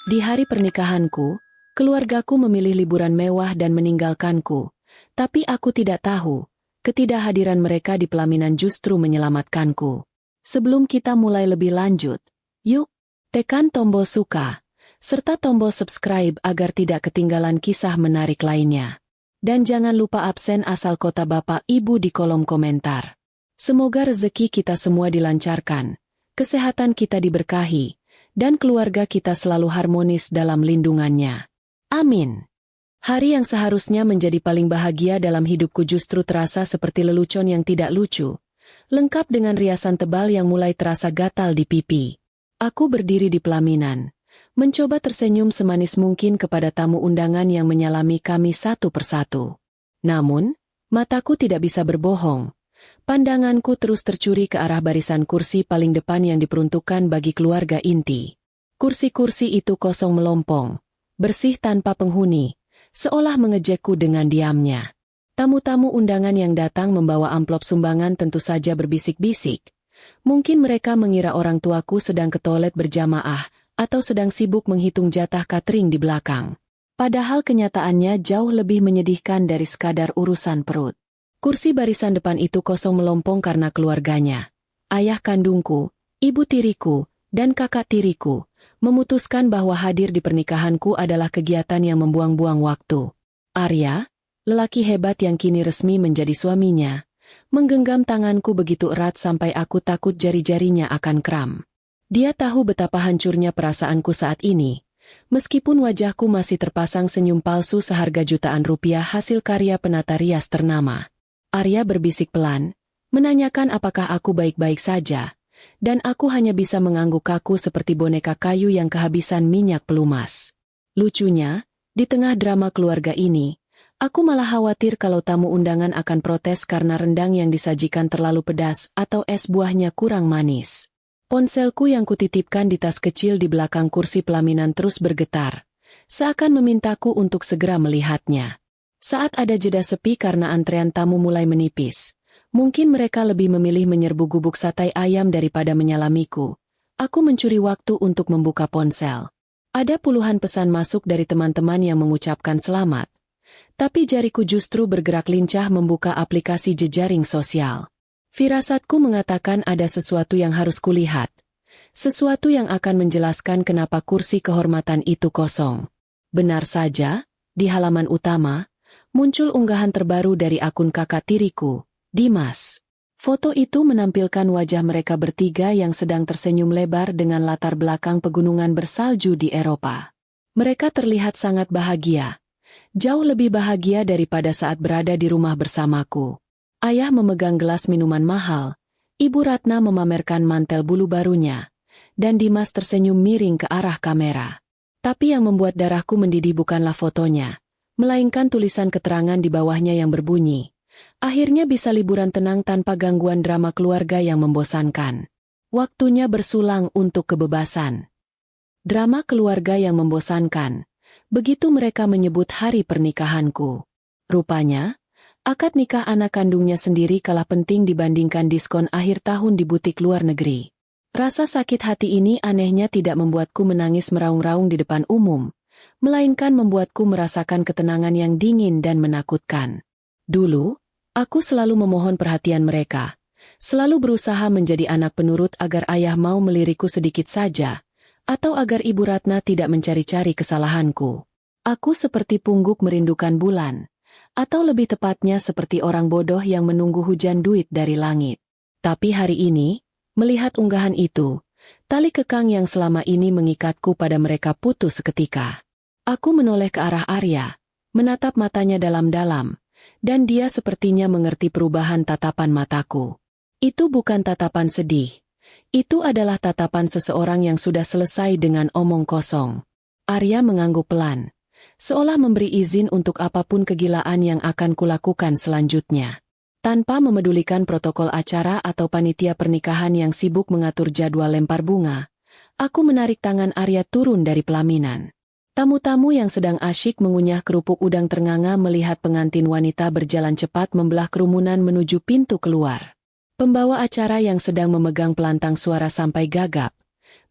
Di hari pernikahanku, keluargaku memilih liburan mewah dan meninggalkanku. Tapi aku tidak tahu, ketidakhadiran mereka di pelaminan justru menyelamatkanku. Sebelum kita mulai lebih lanjut, yuk, tekan tombol suka, serta tombol subscribe agar tidak ketinggalan kisah menarik lainnya. Dan jangan lupa absen asal kota Bapak Ibu di kolom komentar. Semoga rezeki kita semua dilancarkan, kesehatan kita diberkahi, dan keluarga kita selalu harmonis dalam lindungannya. Amin. Hari yang seharusnya menjadi paling bahagia dalam hidupku justru terasa seperti lelucon yang tidak lucu, lengkap dengan riasan tebal yang mulai terasa gatal di pipi. Aku berdiri di pelaminan, mencoba tersenyum semanis mungkin kepada tamu undangan yang menyalami kami satu persatu. Namun, mataku tidak bisa berbohong. Pandanganku terus tercuri ke arah barisan kursi paling depan yang diperuntukkan bagi keluarga inti. Kursi-kursi itu kosong melompong, bersih tanpa penghuni, seolah mengejekku dengan diamnya. Tamu-tamu undangan yang datang membawa amplop sumbangan tentu saja berbisik-bisik. Mungkin mereka mengira orang tuaku sedang ke toilet berjamaah, atau sedang sibuk menghitung jatah catering di belakang. Padahal kenyataannya jauh lebih menyedihkan dari sekadar urusan perut. Kursi barisan depan itu kosong melompong karena keluarganya. Ayah kandungku, ibu tiriku, dan kakak tiriku memutuskan bahwa hadir di pernikahanku adalah kegiatan yang membuang-buang waktu. Arya, lelaki hebat yang kini resmi menjadi suaminya, menggenggam tanganku begitu erat sampai aku takut jari-jarinya akan kram. Dia tahu betapa hancurnya perasaanku saat ini, meskipun wajahku masih terpasang senyum palsu seharga jutaan rupiah hasil karya penata rias ternama. Arya berbisik pelan, menanyakan apakah aku baik-baik saja, dan aku hanya bisa mengangguk kaku seperti boneka kayu yang kehabisan minyak pelumas. Lucunya, di tengah drama keluarga ini, aku malah khawatir kalau tamu undangan akan protes karena rendang yang disajikan terlalu pedas atau es buahnya kurang manis. Ponselku yang kutitipkan di tas kecil di belakang kursi pelaminan terus bergetar, seakan memintaku untuk segera melihatnya. Saat ada jeda sepi karena antrean tamu mulai menipis, mungkin mereka lebih memilih menyerbu gubuk sate ayam daripada menyalamiku. Aku mencuri waktu untuk membuka ponsel. Ada puluhan pesan masuk dari teman-teman yang mengucapkan selamat. Tapi jariku justru bergerak lincah membuka aplikasi jejaring sosial. Firasatku mengatakan ada sesuatu yang harus kulihat. Sesuatu yang akan menjelaskan kenapa kursi kehormatan itu kosong. Benar saja, di halaman utama, muncul unggahan terbaru dari akun kakak tiriku, Dimas. Foto itu menampilkan wajah mereka bertiga yang sedang tersenyum lebar dengan latar belakang pegunungan bersalju di Eropa. Mereka terlihat sangat bahagia. Jauh lebih bahagia daripada saat berada di rumah bersamaku. Ayah memegang gelas minuman mahal, Ibu Ratna memamerkan mantel bulu barunya, dan Dimas tersenyum miring ke arah kamera. Tapi yang membuat darahku mendidih bukanlah fotonya, melainkan tulisan keterangan di bawahnya yang berbunyi, akhirnya bisa liburan tenang tanpa gangguan drama keluarga yang membosankan. Waktunya bersulang untuk kebebasan. Drama keluarga yang membosankan. Begitu mereka menyebut hari pernikahanku. Rupanya, akad nikah anak kandungnya sendiri kalah penting dibandingkan diskon akhir tahun di butik luar negeri. Rasa sakit hati ini anehnya tidak membuatku menangis meraung-raung di depan umum, melainkan membuatku merasakan ketenangan yang dingin dan menakutkan. Dulu, aku selalu memohon perhatian mereka, selalu berusaha menjadi anak penurut agar ayah mau melirikku sedikit saja, atau agar Ibu Ratna tidak mencari-cari kesalahanku. Aku seperti pungguk merindukan bulan, atau lebih tepatnya seperti orang bodoh yang menunggu hujan duit dari langit. Tapi hari ini, melihat unggahan itu, tali kekang yang selama ini mengikatku pada mereka putus seketika. Aku menoleh ke arah Arya, menatap matanya dalam-dalam, dan dia sepertinya mengerti perubahan tatapan mataku. Itu bukan tatapan sedih. Itu adalah tatapan seseorang yang sudah selesai dengan omong kosong. Arya mengangguk pelan, seolah memberi izin untuk apapun kegilaan yang akan kulakukan selanjutnya. Tanpa memedulikan protokol acara atau panitia pernikahan yang sibuk mengatur jadwal lempar bunga, aku menarik tangan Arya turun dari pelaminan. Tamu-tamu yang sedang asyik mengunyah kerupuk udang ternganga melihat pengantin wanita berjalan cepat membelah kerumunan menuju pintu keluar. Pembawa acara yang sedang memegang pelantang suara sampai gagap,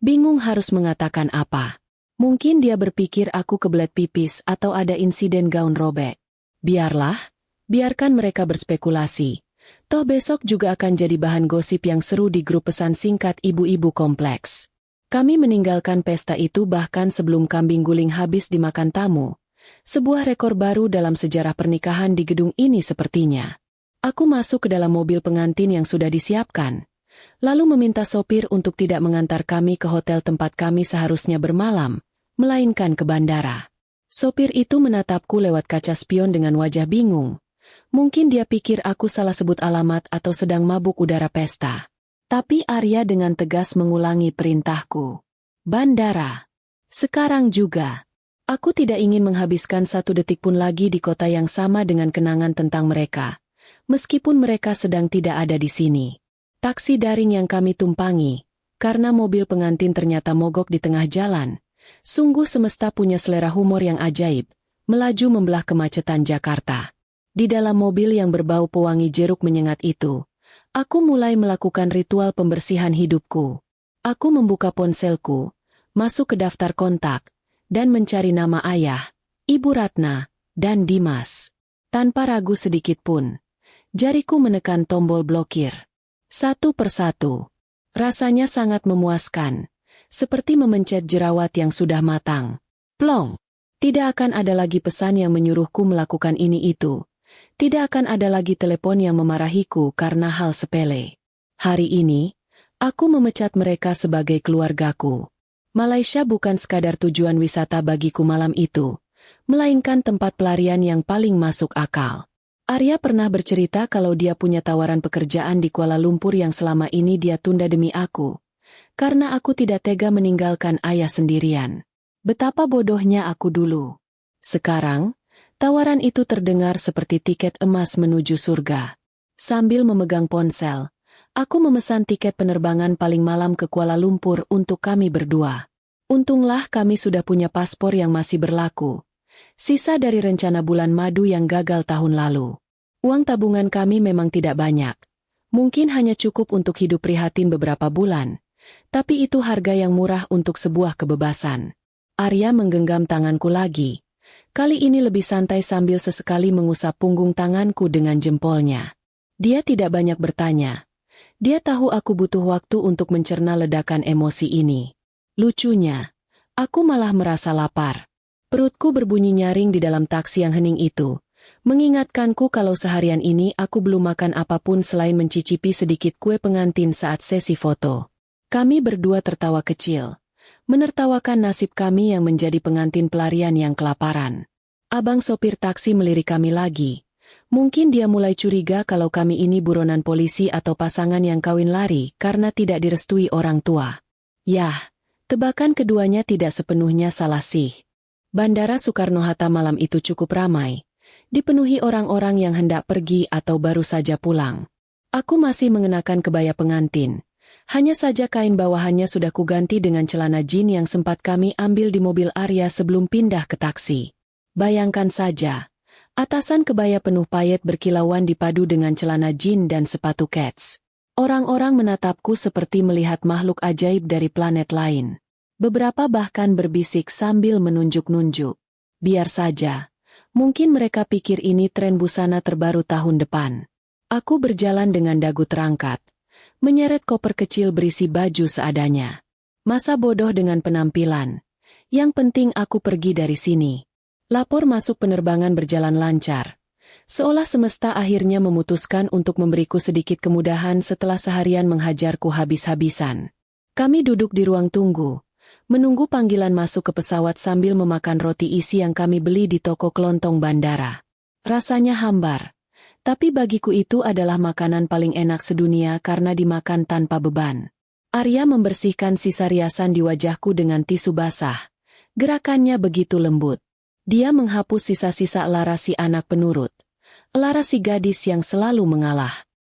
bingung harus mengatakan apa. Mungkin dia berpikir aku kebelet pipis atau ada insiden gaun robek. Biarlah, biarkan mereka berspekulasi. Toh besok juga akan jadi bahan gosip yang seru di grup pesan singkat ibu-ibu kompleks. Kami meninggalkan pesta itu bahkan sebelum kambing guling habis dimakan tamu. Sebuah rekor baru dalam sejarah pernikahan di gedung ini sepertinya. Aku masuk ke dalam mobil pengantin yang sudah disiapkan. Lalu meminta sopir untuk tidak mengantar kami ke hotel tempat kami seharusnya bermalam, melainkan ke bandara. Sopir itu menatapku lewat kaca spion dengan wajah bingung. Mungkin dia pikir aku salah sebut alamat atau sedang mabuk udara pesta. Tapi Arya dengan tegas mengulangi perintahku. Bandara. Sekarang juga. Aku tidak ingin menghabiskan satu detik pun lagi di kota yang sama dengan kenangan tentang mereka. Meskipun mereka sedang tidak ada di sini. Taksi daring yang kami tumpangi, karena mobil pengantin ternyata mogok di tengah jalan. Sungguh semesta punya selera humor yang ajaib, melaju membelah kemacetan Jakarta. Di dalam mobil yang berbau pewangi jeruk menyengat itu, aku mulai melakukan ritual pembersihan hidupku. Aku membuka ponselku, masuk ke daftar kontak, dan mencari nama ayah, Ibu Ratna, dan Dimas. Tanpa ragu sedikit pun, jariku menekan tombol blokir. Satu persatu. Rasanya sangat memuaskan. Seperti memencet jerawat yang sudah matang. Plong. Tidak akan ada lagi pesan yang menyuruhku melakukan ini itu. Tidak akan ada lagi telepon yang memarahiku karena hal sepele. Hari ini, aku memecat mereka sebagai keluargaku. Malaysia bukan sekadar tujuan wisata bagiku malam itu, melainkan tempat pelarian yang paling masuk akal. Arya pernah bercerita kalau dia punya tawaran pekerjaan di Kuala Lumpur yang selama ini dia tunda demi aku. Karena aku tidak tega meninggalkan ayah sendirian. Betapa bodohnya aku dulu. Sekarang, tawaran itu terdengar seperti tiket emas menuju surga. Sambil memegang ponsel, aku memesan tiket penerbangan paling malam ke Kuala Lumpur untuk kami berdua. Untunglah kami sudah punya paspor yang masih berlaku. Sisa dari rencana bulan madu yang gagal tahun lalu. Uang tabungan kami memang tidak banyak. Mungkin hanya cukup untuk hidup prihatin beberapa bulan. Tapi itu harga yang murah untuk sebuah kebebasan. Arya menggenggam tanganku lagi. Kali ini lebih santai sambil sesekali mengusap punggung tanganku dengan jempolnya. Dia tidak banyak bertanya. Dia tahu aku butuh waktu untuk mencerna ledakan emosi ini. Lucunya, aku malah merasa lapar. Perutku berbunyi nyaring di dalam taksi yang hening itu, mengingatkanku kalau seharian ini aku belum makan apapun selain mencicipi sedikit kue pengantin saat sesi foto. Kami berdua tertawa kecil, menertawakan nasib kami yang menjadi pengantin pelarian yang kelaparan. Abang sopir taksi melirik kami lagi. Mungkin dia mulai curiga kalau kami ini buronan polisi atau pasangan yang kawin lari karena tidak direstui orang tua. Yah, tebakan keduanya tidak sepenuhnya salah sih. Bandara Soekarno-Hatta malam itu cukup ramai, dipenuhi orang-orang yang hendak pergi atau baru saja pulang. Aku masih mengenakan kebaya pengantin, hanya saja kain bawahannya sudah kuganti dengan celana jin yang sempat kami ambil di mobil Arya sebelum pindah ke taksi. Bayangkan saja, atasan kebaya penuh payet berkilauan dipadu dengan celana jin dan sepatu kets. Orang-orang menatapku seperti melihat makhluk ajaib dari planet lain. Beberapa bahkan berbisik sambil menunjuk-nunjuk. Biar saja. Mungkin mereka pikir ini tren busana terbaru tahun depan. Aku berjalan dengan dagu terangkat. Menyeret koper kecil berisi baju seadanya. Masa bodoh dengan penampilan. Yang penting aku pergi dari sini. Lapor masuk penerbangan berjalan lancar. Seolah semesta akhirnya memutuskan untuk memberiku sedikit kemudahan setelah seharian menghajarku habis-habisan. Kami duduk di ruang tunggu. Menunggu panggilan masuk ke pesawat sambil memakan roti isi yang kami beli di toko kelontong bandara. Rasanya hambar, tapi bagiku itu adalah makanan paling enak sedunia karena dimakan tanpa beban. Arya membersihkan sisa riasan di wajahku dengan tisu basah. Gerakannya begitu lembut. Dia menghapus sisa-sisa elara si anak penurut. Elara si gadis yang selalu mengalah.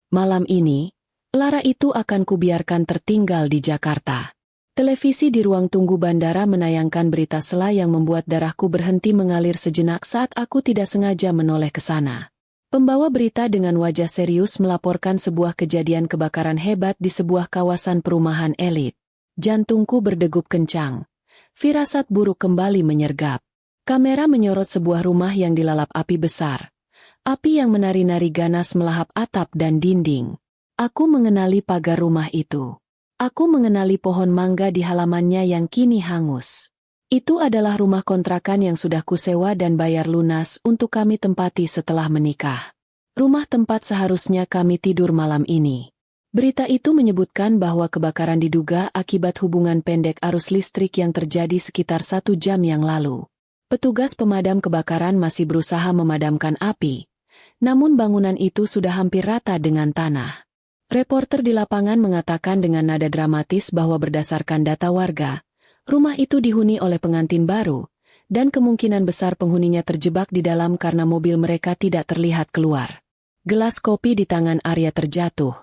Malam ini, elara itu akan kubiarkan tertinggal di Jakarta. Televisi di ruang tunggu bandara menayangkan berita sela yang membuat darahku berhenti mengalir sejenak saat aku tidak sengaja menoleh ke sana. Pembawa berita dengan wajah serius melaporkan sebuah kejadian kebakaran hebat di sebuah kawasan perumahan elit. Jantungku berdegup kencang. Firasat buruk kembali menyergap. Kamera menyorot sebuah rumah yang dilalap api besar. Api yang menari-nari ganas melahap atap dan dinding. Aku mengenali pagar rumah itu. Aku mengenali pohon mangga di halamannya yang kini hangus. Itu adalah rumah kontrakan yang sudah kusewa dan bayar lunas untuk kami tempati setelah menikah. Rumah tempat seharusnya kami tidur malam ini. Berita itu menyebutkan bahwa kebakaran diduga akibat hubungan pendek arus listrik yang terjadi sekitar 1 jam yang lalu. Petugas pemadam kebakaran masih berusaha memadamkan api, namun bangunan itu sudah hampir rata dengan tanah. Reporter di lapangan mengatakan dengan nada dramatis bahwa berdasarkan data warga, rumah itu dihuni oleh pengantin baru, dan kemungkinan besar penghuninya terjebak di dalam karena mobil mereka tidak terlihat keluar. Gelas kopi di tangan Arya terjatuh,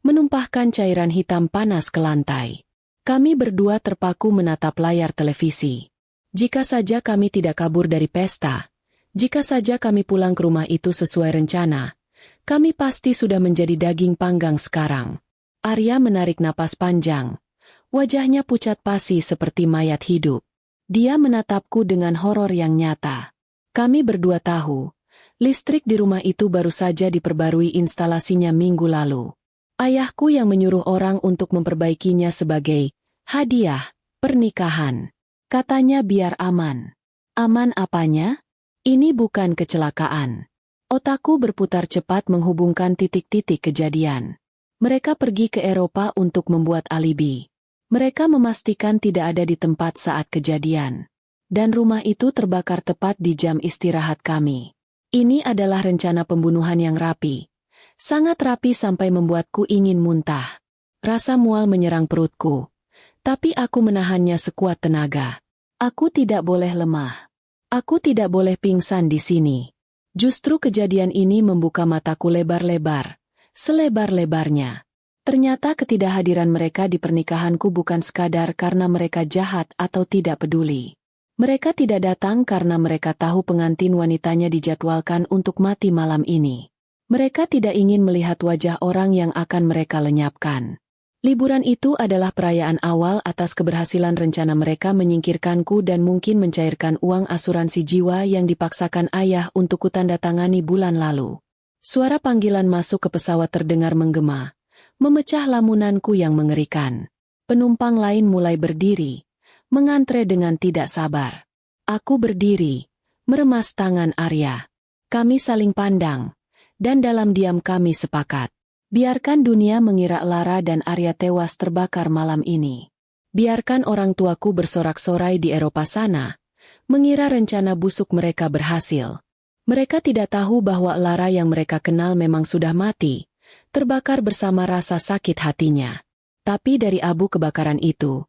menumpahkan cairan hitam panas ke lantai. Kami berdua terpaku menatap layar televisi. Jika saja kami tidak kabur dari pesta, jika saja kami pulang ke rumah itu sesuai rencana, kami pasti sudah menjadi daging panggang sekarang. Arya menarik napas panjang. Wajahnya pucat pasi seperti mayat hidup. Dia menatapku dengan horor yang nyata. Kami berdua tahu, listrik di rumah itu baru saja diperbarui instalasinya minggu lalu. Ayahku yang menyuruh orang untuk memperbaikinya sebagai hadiah pernikahan. Katanya biar aman. Aman apanya? Ini bukan kecelakaan. Otakku berputar cepat menghubungkan titik-titik kejadian. Mereka pergi ke Eropa untuk membuat alibi. Mereka memastikan tidak ada di tempat saat kejadian. Dan rumah itu terbakar tepat di jam istirahat kami. Ini adalah rencana pembunuhan yang rapi. Sangat rapi sampai membuatku ingin muntah. Rasa mual menyerang perutku. Tapi aku menahannya sekuat tenaga. Aku tidak boleh lemah. Aku tidak boleh pingsan di sini. Justru kejadian ini membuka mataku lebar-lebar. Selebar-lebarnya. Ternyata ketidakhadiran mereka di pernikahanku bukan sekadar karena mereka jahat atau tidak peduli. Mereka tidak datang karena mereka tahu pengantin wanitanya dijadwalkan untuk mati malam ini. Mereka tidak ingin melihat wajah orang yang akan mereka lenyapkan. Liburan itu adalah perayaan awal atas keberhasilan rencana mereka menyingkirkanku dan mungkin mencairkan uang asuransi jiwa yang dipaksakan ayah untuk kutandatangani bulan lalu. Suara panggilan masuk ke pesawat terdengar menggema, memecah lamunanku yang mengerikan. Penumpang lain mulai berdiri, mengantre dengan tidak sabar. Aku berdiri, meremas tangan Arya. Kami saling pandang. Dan dalam diam kami sepakat. Biarkan dunia mengira Lara dan Arya tewas terbakar malam ini. Biarkan orang tuaku bersorak-sorai di Eropa sana, mengira rencana busuk mereka berhasil. Mereka tidak tahu bahwa Lara yang mereka kenal memang sudah mati, terbakar bersama rasa sakit hatinya. Tapi dari abu kebakaran itu,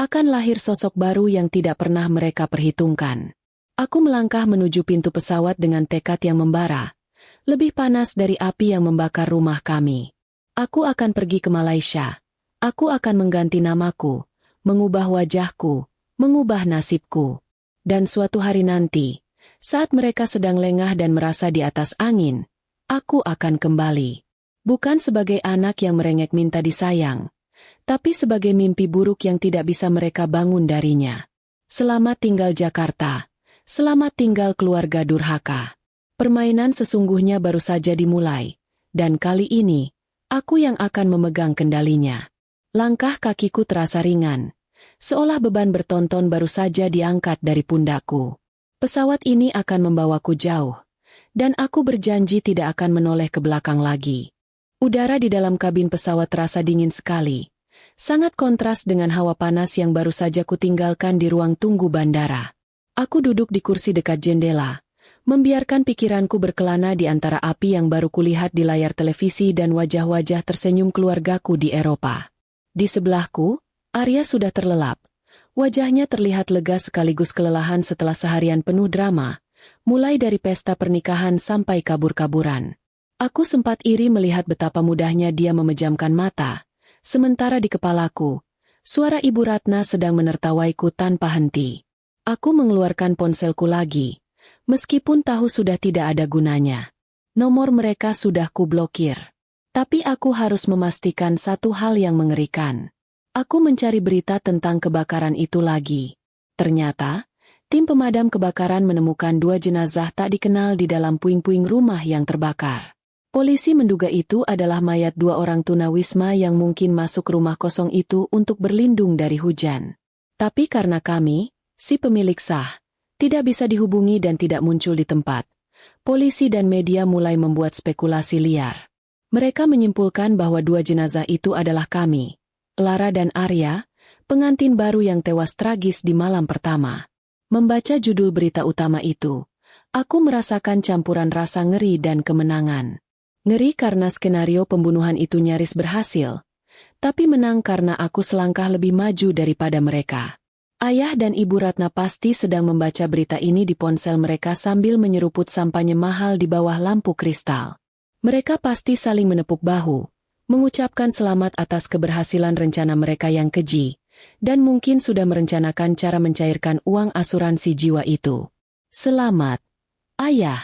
akan lahir sosok baru yang tidak pernah mereka perhitungkan. Aku melangkah menuju pintu pesawat dengan tekad yang membara. Lebih panas dari api yang membakar rumah kami. Aku akan pergi ke Malaysia. Aku akan mengganti namaku, mengubah wajahku, mengubah nasibku. Dan suatu hari nanti, saat mereka sedang lengah dan merasa di atas angin, aku akan kembali. Bukan sebagai anak yang merengek minta disayang, tapi sebagai mimpi buruk yang tidak bisa mereka bangun darinya. Selamat tinggal Jakarta. Selamat tinggal keluarga durhaka. Permainan sesungguhnya baru saja dimulai, dan kali ini, aku yang akan memegang kendalinya. Langkah kakiku terasa ringan, seolah beban bertonton baru saja diangkat dari pundakku. Pesawat ini akan membawaku jauh, dan aku berjanji tidak akan menoleh ke belakang lagi. Udara di dalam kabin pesawat terasa dingin sekali, sangat kontras dengan hawa panas yang baru saja kutinggalkan di ruang tunggu bandara. Aku duduk di kursi dekat jendela, membiarkan pikiranku berkelana di antara api yang baru kulihat di layar televisi dan wajah-wajah tersenyum keluargaku di Eropa. Di sebelahku, Arya sudah terlelap. Wajahnya terlihat lega sekaligus kelelahan setelah seharian penuh drama, mulai dari pesta pernikahan sampai kabur-kaburan. Aku sempat iri melihat betapa mudahnya dia memejamkan mata, sementara di kepalaku, suara Ibu Ratna sedang menertawaiku tanpa henti. Aku mengeluarkan ponselku lagi. Meskipun tahu sudah tidak ada gunanya. Nomor mereka sudah kublokir. Tapi aku harus memastikan satu hal yang mengerikan. Aku mencari berita tentang kebakaran itu lagi. Ternyata, tim pemadam kebakaran menemukan 2 jenazah tak dikenal di dalam puing-puing rumah yang terbakar. Polisi menduga itu adalah mayat 2 orang tunawisma yang mungkin masuk rumah kosong itu untuk berlindung dari hujan. Tapi karena kami, si pemilik sah, tidak bisa dihubungi dan tidak muncul di tempat, polisi dan media mulai membuat spekulasi liar. Mereka menyimpulkan bahwa 2 jenazah itu adalah kami, Lara dan Arya, pengantin baru yang tewas tragis di malam pertama. Membaca judul berita utama itu, aku merasakan campuran rasa ngeri dan kemenangan. Ngeri karena skenario pembunuhan itu nyaris berhasil, tapi menang karena aku selangkah lebih maju daripada mereka. Ayah dan Ibu Ratna pasti sedang membaca berita ini di ponsel mereka sambil menyeruput sampahnya mahal di bawah lampu kristal. Mereka pasti saling menepuk bahu, mengucapkan selamat atas keberhasilan rencana mereka yang keji, dan mungkin sudah merencanakan cara mencairkan uang asuransi jiwa itu. Selamat, Ayah.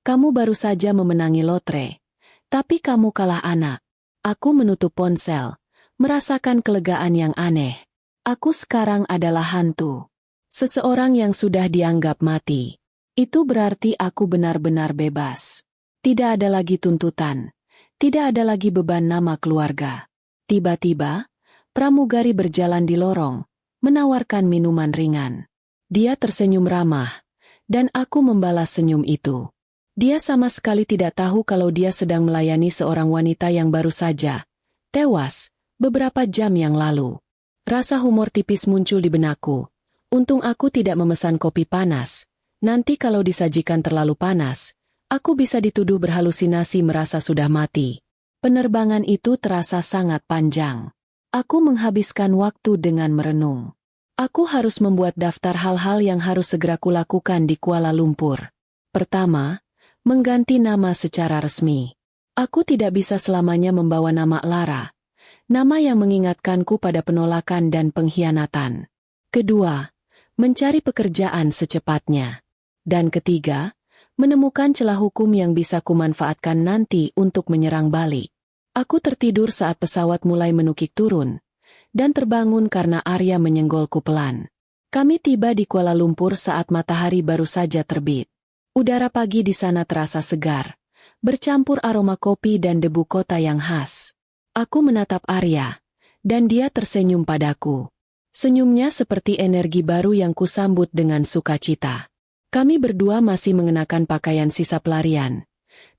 Kamu baru saja memenangi lotre. Tapi kamu kalah anak. Aku menutup ponsel, merasakan kelegaan yang aneh. Aku sekarang adalah hantu. Seseorang yang sudah dianggap mati. Itu berarti aku benar-benar bebas. Tidak ada lagi tuntutan. Tidak ada lagi beban nama keluarga. Tiba-tiba, pramugari berjalan di lorong, menawarkan minuman ringan. Dia tersenyum ramah, dan aku membalas senyum itu. Dia sama sekali tidak tahu kalau dia sedang melayani seorang wanita yang baru saja tewas beberapa jam yang lalu. Rasa humor tipis muncul di benakku. Untung aku tidak memesan kopi panas. Nanti kalau disajikan terlalu panas, aku bisa dituduh berhalusinasi merasa sudah mati. Penerbangan itu terasa sangat panjang. Aku menghabiskan waktu dengan merenung. Aku harus membuat daftar hal-hal yang harus segera kulakukan di Kuala Lumpur. Pertama, mengganti nama secara resmi. Aku tidak bisa selamanya membawa nama Lara, nama yang mengingatkanku pada penolakan dan pengkhianatan. Kedua, mencari pekerjaan secepatnya. Dan ketiga, menemukan celah hukum yang bisa kumanfaatkan nanti untuk menyerang balik. Aku tertidur saat pesawat mulai menukik turun, dan terbangun karena Arya menyenggolku pelan. Kami tiba di Kuala Lumpur saat matahari baru saja terbit. Udara pagi di sana terasa segar, bercampur aroma kopi dan debu kota yang khas. Aku menatap Arya, dan dia tersenyum padaku. Senyumnya seperti energi baru yang kusambut dengan sukacita. Kami berdua masih mengenakan pakaian sisa pelarian.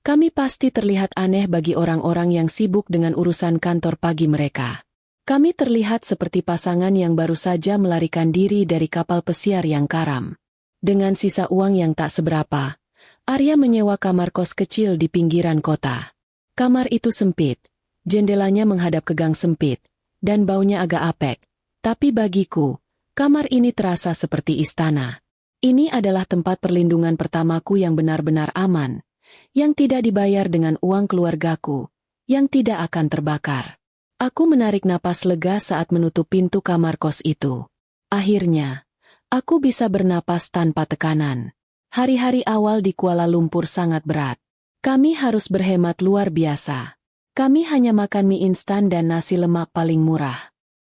Kami pasti terlihat aneh bagi orang-orang yang sibuk dengan urusan kantor pagi mereka. Kami terlihat seperti pasangan yang baru saja melarikan diri dari kapal pesiar yang karam. Dengan sisa uang yang tak seberapa, Arya menyewa kamar kos kecil di pinggiran kota. Kamar itu sempit, jendelanya menghadap ke gang sempit, dan baunya agak apek. Tapi bagiku, kamar ini terasa seperti istana. Ini adalah tempat perlindungan pertamaku yang benar-benar aman, yang tidak dibayar dengan uang keluargaku, yang tidak akan terbakar. Aku menarik napas lega saat menutup pintu kamar kos itu. Akhirnya, aku bisa bernapas tanpa tekanan. Hari-hari awal di Kuala Lumpur sangat berat. Kami harus berhemat luar biasa. Kami hanya makan mie instan dan nasi lemak paling murah.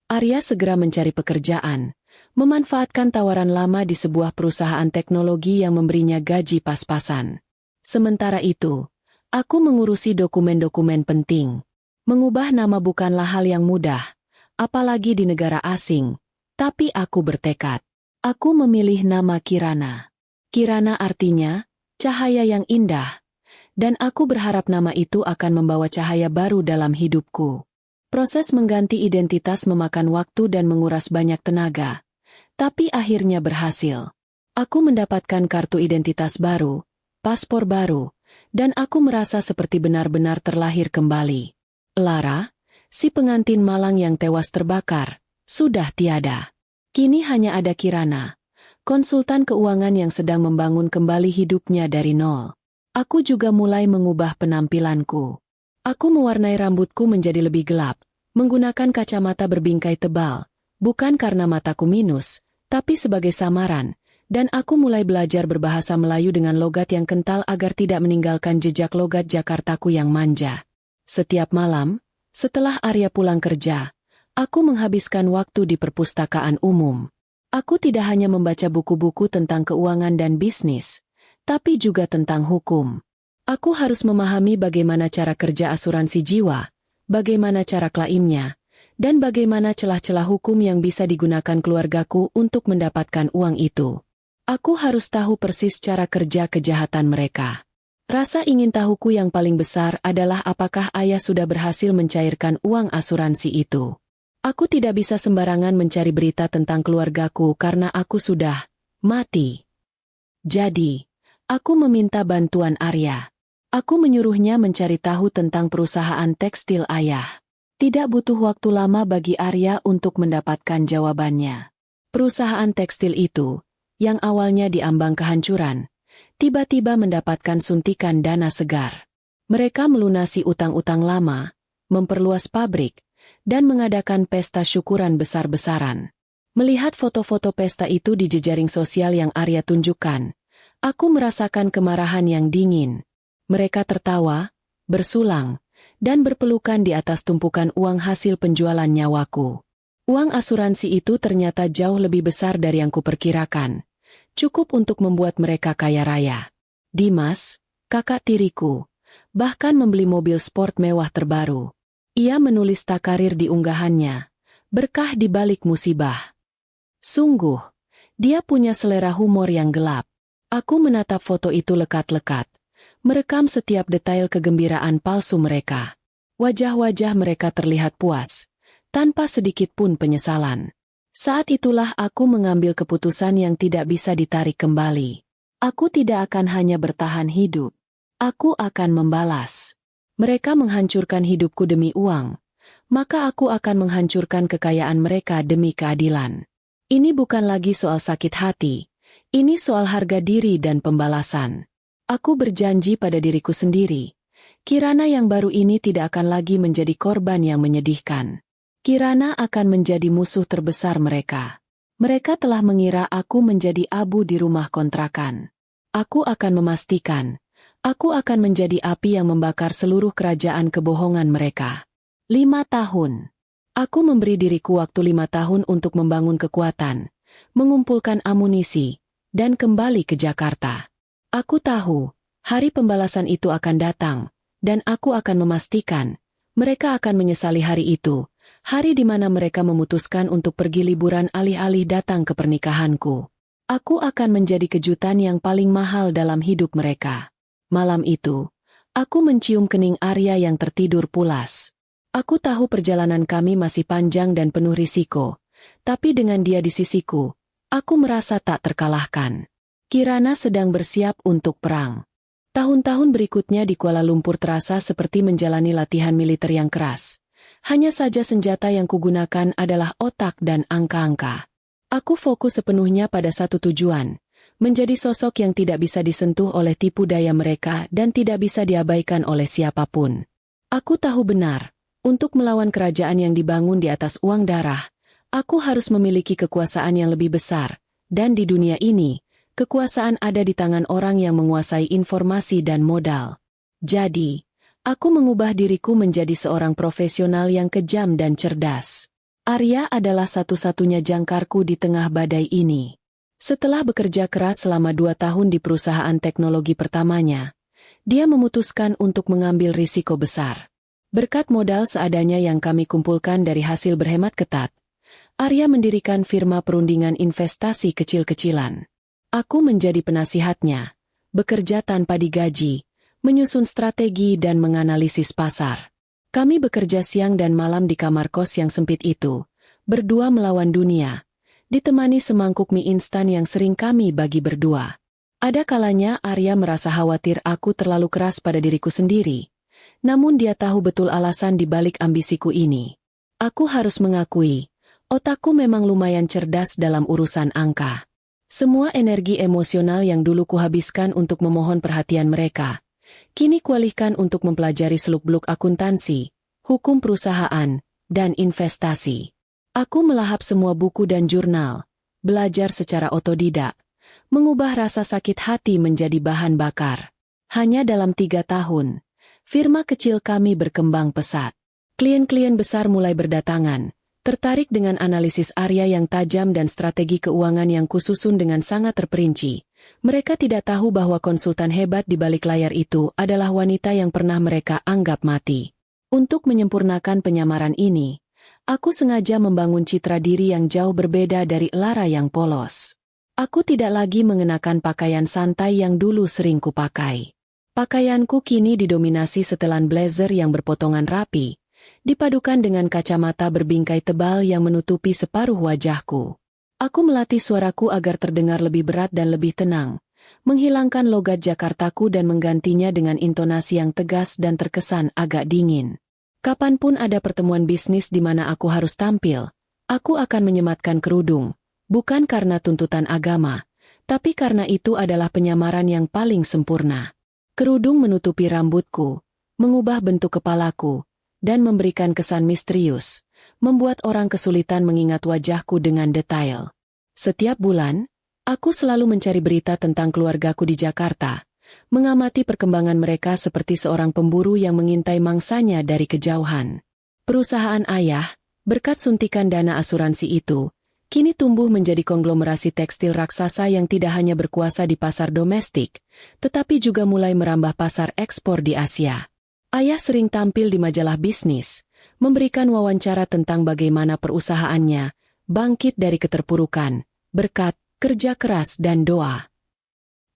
Arya segera mencari pekerjaan, memanfaatkan tawaran lama di sebuah perusahaan teknologi yang memberinya gaji pas-pasan. Sementara itu, aku mengurusi dokumen-dokumen penting. Mengubah nama bukanlah hal yang mudah, apalagi di negara asing, tapi aku bertekad. Aku memilih nama Kirana. Kirana artinya, cahaya yang indah, dan aku berharap nama itu akan membawa cahaya baru dalam hidupku. Proses mengganti identitas memakan waktu dan menguras banyak tenaga, tapi akhirnya berhasil. Aku mendapatkan kartu identitas baru, paspor baru, dan aku merasa seperti benar-benar terlahir kembali. Lara, si pengantin malang yang tewas terbakar, sudah tiada. Kini hanya ada Kirana, konsultan keuangan yang sedang membangun kembali hidupnya dari nol. Aku juga mulai mengubah penampilanku. Aku mewarnai rambutku menjadi lebih gelap, menggunakan kacamata berbingkai tebal, bukan karena mataku minus, tapi sebagai samaran, dan aku mulai belajar berbahasa Melayu dengan logat yang kental agar tidak meninggalkan jejak logat Jakartaku yang manja. Setiap malam, setelah Arya pulang kerja, aku menghabiskan waktu di perpustakaan umum. Aku tidak hanya membaca buku-buku tentang keuangan dan bisnis, tapi juga tentang hukum. Aku harus memahami bagaimana cara kerja asuransi jiwa, bagaimana cara klaimnya, dan bagaimana celah-celah hukum yang bisa digunakan keluargaku untuk mendapatkan uang itu. Aku harus tahu persis cara kerja kejahatan mereka. Rasa ingin tahuku yang paling besar adalah apakah ayah sudah berhasil mencairkan uang asuransi itu. Aku tidak bisa sembarangan mencari berita tentang keluargaku karena aku sudah mati. Jadi, aku meminta bantuan Arya. Aku menyuruhnya mencari tahu tentang perusahaan tekstil ayah. Tidak butuh waktu lama bagi Arya untuk mendapatkan jawabannya. Perusahaan tekstil itu, yang awalnya diambang kehancuran, tiba-tiba mendapatkan suntikan dana segar. Mereka melunasi utang-utang lama, memperluas pabrik, dan mengadakan pesta syukuran besar-besaran. Melihat foto-foto pesta itu di jejaring sosial yang Arya tunjukkan, aku merasakan kemarahan yang dingin. Mereka tertawa, bersulang, dan berpelukan di atas tumpukan uang hasil penjualan nyawaku. Uang asuransi itu ternyata jauh lebih besar dari yang kuperkirakan. Cukup untuk membuat mereka kaya raya. Dimas, kakak tiriku, bahkan membeli mobil sport mewah terbaru. Ia menulis takarir di unggahannya, berkah di balik musibah. Sungguh, dia punya selera humor yang gelap. Aku menatap foto itu lekat-lekat, merekam setiap detail kegembiraan palsu mereka. Wajah-wajah mereka terlihat puas, tanpa sedikit pun penyesalan. Saat itulah aku mengambil keputusan yang tidak bisa ditarik kembali. Aku tidak akan hanya bertahan hidup. Aku akan membalas. Mereka menghancurkan hidupku demi uang, maka aku akan menghancurkan kekayaan mereka demi keadilan. Ini bukan lagi soal sakit hati, ini soal harga diri dan pembalasan. Aku berjanji pada diriku sendiri, Kirana yang baru ini tidak akan lagi menjadi korban yang menyedihkan. Kirana akan menjadi musuh terbesar mereka. Mereka telah mengira aku menjadi abu di rumah kontrakan. Aku akan memastikan, aku akan menjadi api yang membakar seluruh kerajaan kebohongan mereka. 5 tahun. Aku memberi diriku waktu 5 tahun untuk membangun kekuatan, mengumpulkan amunisi, dan kembali ke Jakarta. Aku tahu, hari pembalasan itu akan datang, dan aku akan memastikan, mereka akan menyesali hari itu, hari di mana mereka memutuskan untuk pergi liburan alih-alih datang ke pernikahanku. Aku akan menjadi kejutan yang paling mahal dalam hidup mereka. Malam itu, aku mencium kening Arya yang tertidur pulas. Aku tahu perjalanan kami masih panjang dan penuh risiko, tapi dengan dia di sisiku, aku merasa tak terkalahkan. Kirana sedang bersiap untuk perang. Tahun-tahun berikutnya di Kuala Lumpur terasa seperti menjalani latihan militer yang keras. Hanya saja senjata yang kugunakan adalah otak dan angka-angka. Aku fokus sepenuhnya pada satu tujuan, menjadi sosok yang tidak bisa disentuh oleh tipu daya mereka dan tidak bisa diabaikan oleh siapapun. Aku tahu benar, untuk melawan kerajaan yang dibangun di atas uang darah, aku harus memiliki kekuasaan yang lebih besar, dan di dunia ini, kekuasaan ada di tangan orang yang menguasai informasi dan modal. Jadi, aku mengubah diriku menjadi seorang profesional yang kejam dan cerdas. Arya adalah satu-satunya jangkarku di tengah badai ini. Setelah bekerja keras selama 2 tahun di perusahaan teknologi pertamanya, dia memutuskan untuk mengambil risiko besar. Berkat modal seadanya yang kami kumpulkan dari hasil berhemat ketat, Arya mendirikan firma perundingan investasi kecil-kecilan. Aku menjadi penasihatnya, bekerja tanpa digaji, menyusun strategi dan menganalisis pasar. Kami bekerja siang dan malam di kamar kos yang sempit itu, berdua melawan dunia, ditemani semangkuk mie instan yang sering kami bagi berdua. Ada kalanya Arya merasa khawatir aku terlalu keras pada diriku sendiri, namun dia tahu betul alasan di balik ambisiku ini. Aku harus mengakui, otakku memang lumayan cerdas dalam urusan angka. Semua energi emosional yang dulu kuhabiskan untuk memohon perhatian mereka, kini kualihkan untuk mempelajari seluk-beluk akuntansi, hukum perusahaan, dan investasi. Aku melahap semua buku dan jurnal, belajar secara otodidak, mengubah rasa sakit hati menjadi bahan bakar. Hanya dalam 3 tahun, firma kecil kami berkembang pesat. Klien-klien besar mulai berdatangan, Tertarik dengan analisis Arya yang tajam dan strategi keuangan yang kususun dengan sangat terperinci. Mereka tidak tahu bahwa konsultan hebat di balik layar itu adalah wanita yang pernah mereka anggap mati. Untuk menyempurnakan penyamaran ini, aku sengaja membangun citra diri yang jauh berbeda dari Lara yang polos. Aku tidak lagi mengenakan pakaian santai yang dulu sering kupakai. Pakaianku kini didominasi setelan blazer yang berpotongan rapi, dipadukan dengan kacamata berbingkai tebal yang menutupi separuh wajahku. Aku melatih suaraku agar terdengar lebih berat dan lebih tenang, menghilangkan logat Jakartaku dan menggantinya dengan intonasi yang tegas dan terkesan agak dingin. Kapanpun ada pertemuan bisnis di mana aku harus tampil, aku akan menyematkan kerudung, bukan karena tuntutan agama, tapi karena itu adalah penyamaran yang paling sempurna. Kerudung menutupi rambutku, mengubah bentuk kepalaku, dan memberikan kesan misterius, membuat orang kesulitan mengingat wajahku dengan detail. Setiap bulan, aku selalu mencari berita tentang keluargaku di Jakarta, mengamati perkembangan mereka seperti seorang pemburu yang mengintai mangsanya dari kejauhan. Perusahaan ayah, berkat suntikan dana asuransi itu, kini tumbuh menjadi konglomerasi tekstil raksasa yang tidak hanya berkuasa di pasar domestik, tetapi juga mulai merambah pasar ekspor di Asia. Ayah sering tampil di majalah bisnis, memberikan wawancara tentang bagaimana perusahaannya bangkit dari keterpurukan, berkat kerja keras dan doa.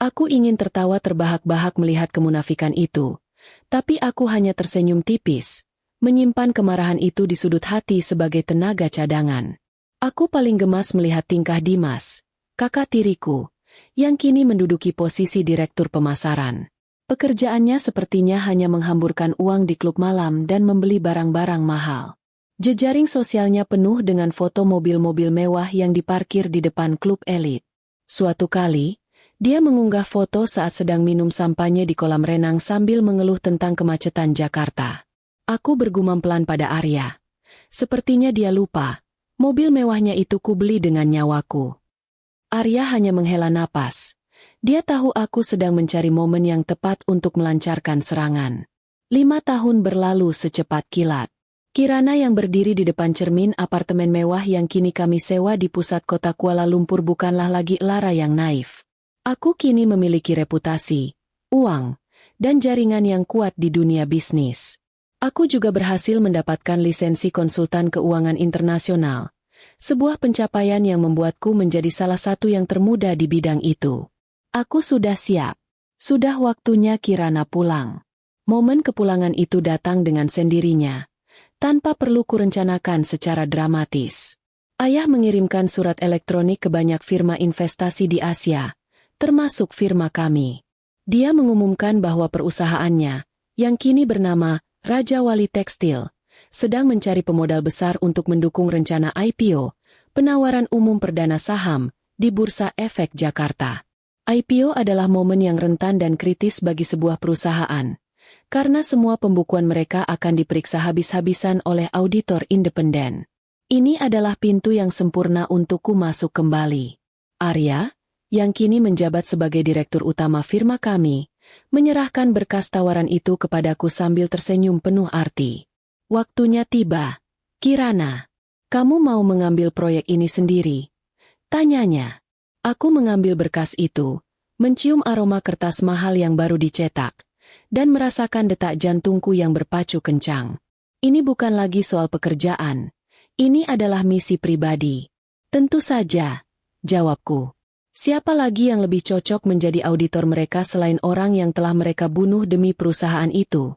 Aku ingin tertawa terbahak-bahak melihat kemunafikan itu, tapi aku hanya tersenyum tipis, menyimpan kemarahan itu di sudut hati sebagai tenaga cadangan. Aku paling gemas melihat tingkah Dimas, kakak tiriku, yang kini menduduki posisi direktur pemasaran. Pekerjaannya sepertinya hanya menghamburkan uang di klub malam dan membeli barang-barang mahal. Jejaring sosialnya penuh dengan foto mobil-mobil mewah yang diparkir di depan klub elit. Suatu kali, dia mengunggah foto saat sedang minum sampanye di kolam renang sambil mengeluh tentang kemacetan Jakarta. Aku bergumam pelan pada Arya. Sepertinya dia lupa. Mobil mewahnya itu kubeli dengan nyawaku. Arya hanya menghela napas. Dia tahu aku sedang mencari momen yang tepat untuk melancarkan serangan. 5 tahun berlalu secepat kilat. Kirana yang berdiri di depan cermin apartemen mewah yang kini kami sewa di pusat kota Kuala Lumpur bukanlah lagi Lara yang naif. Aku kini memiliki reputasi, uang, dan jaringan yang kuat di dunia bisnis. Aku juga berhasil mendapatkan lisensi konsultan keuangan internasional, sebuah pencapaian yang membuatku menjadi salah satu yang termuda di bidang itu. Aku sudah siap. Sudah waktunya Kirana pulang. Momen kepulangan itu datang dengan sendirinya, tanpa perlu kurencanakan secara dramatis. Ayah mengirimkan surat elektronik ke banyak firma investasi di Asia, termasuk firma kami. Dia mengumumkan bahwa perusahaannya, yang kini bernama Raja Wali Tekstil, sedang mencari pemodal besar untuk mendukung rencana IPO, penawaran umum perdana saham, di Bursa Efek Jakarta. IPO adalah momen yang rentan dan kritis bagi sebuah perusahaan, karena semua pembukuan mereka akan diperiksa habis-habisan oleh auditor independen. Ini adalah pintu yang sempurna untukku masuk kembali. Arya, yang kini menjabat sebagai direktur utama firma kami, menyerahkan berkas tawaran itu kepadaku sambil tersenyum penuh arti. Waktunya tiba. Kirana, kamu mau mengambil proyek ini sendiri? Tanyanya. Aku mengambil berkas itu, mencium aroma kertas mahal yang baru dicetak, dan merasakan detak jantungku yang berpacu kencang. Ini bukan lagi soal pekerjaan. Ini adalah misi pribadi. Tentu saja, jawabku. Siapa lagi yang lebih cocok menjadi auditor mereka selain orang yang telah mereka bunuh demi perusahaan itu?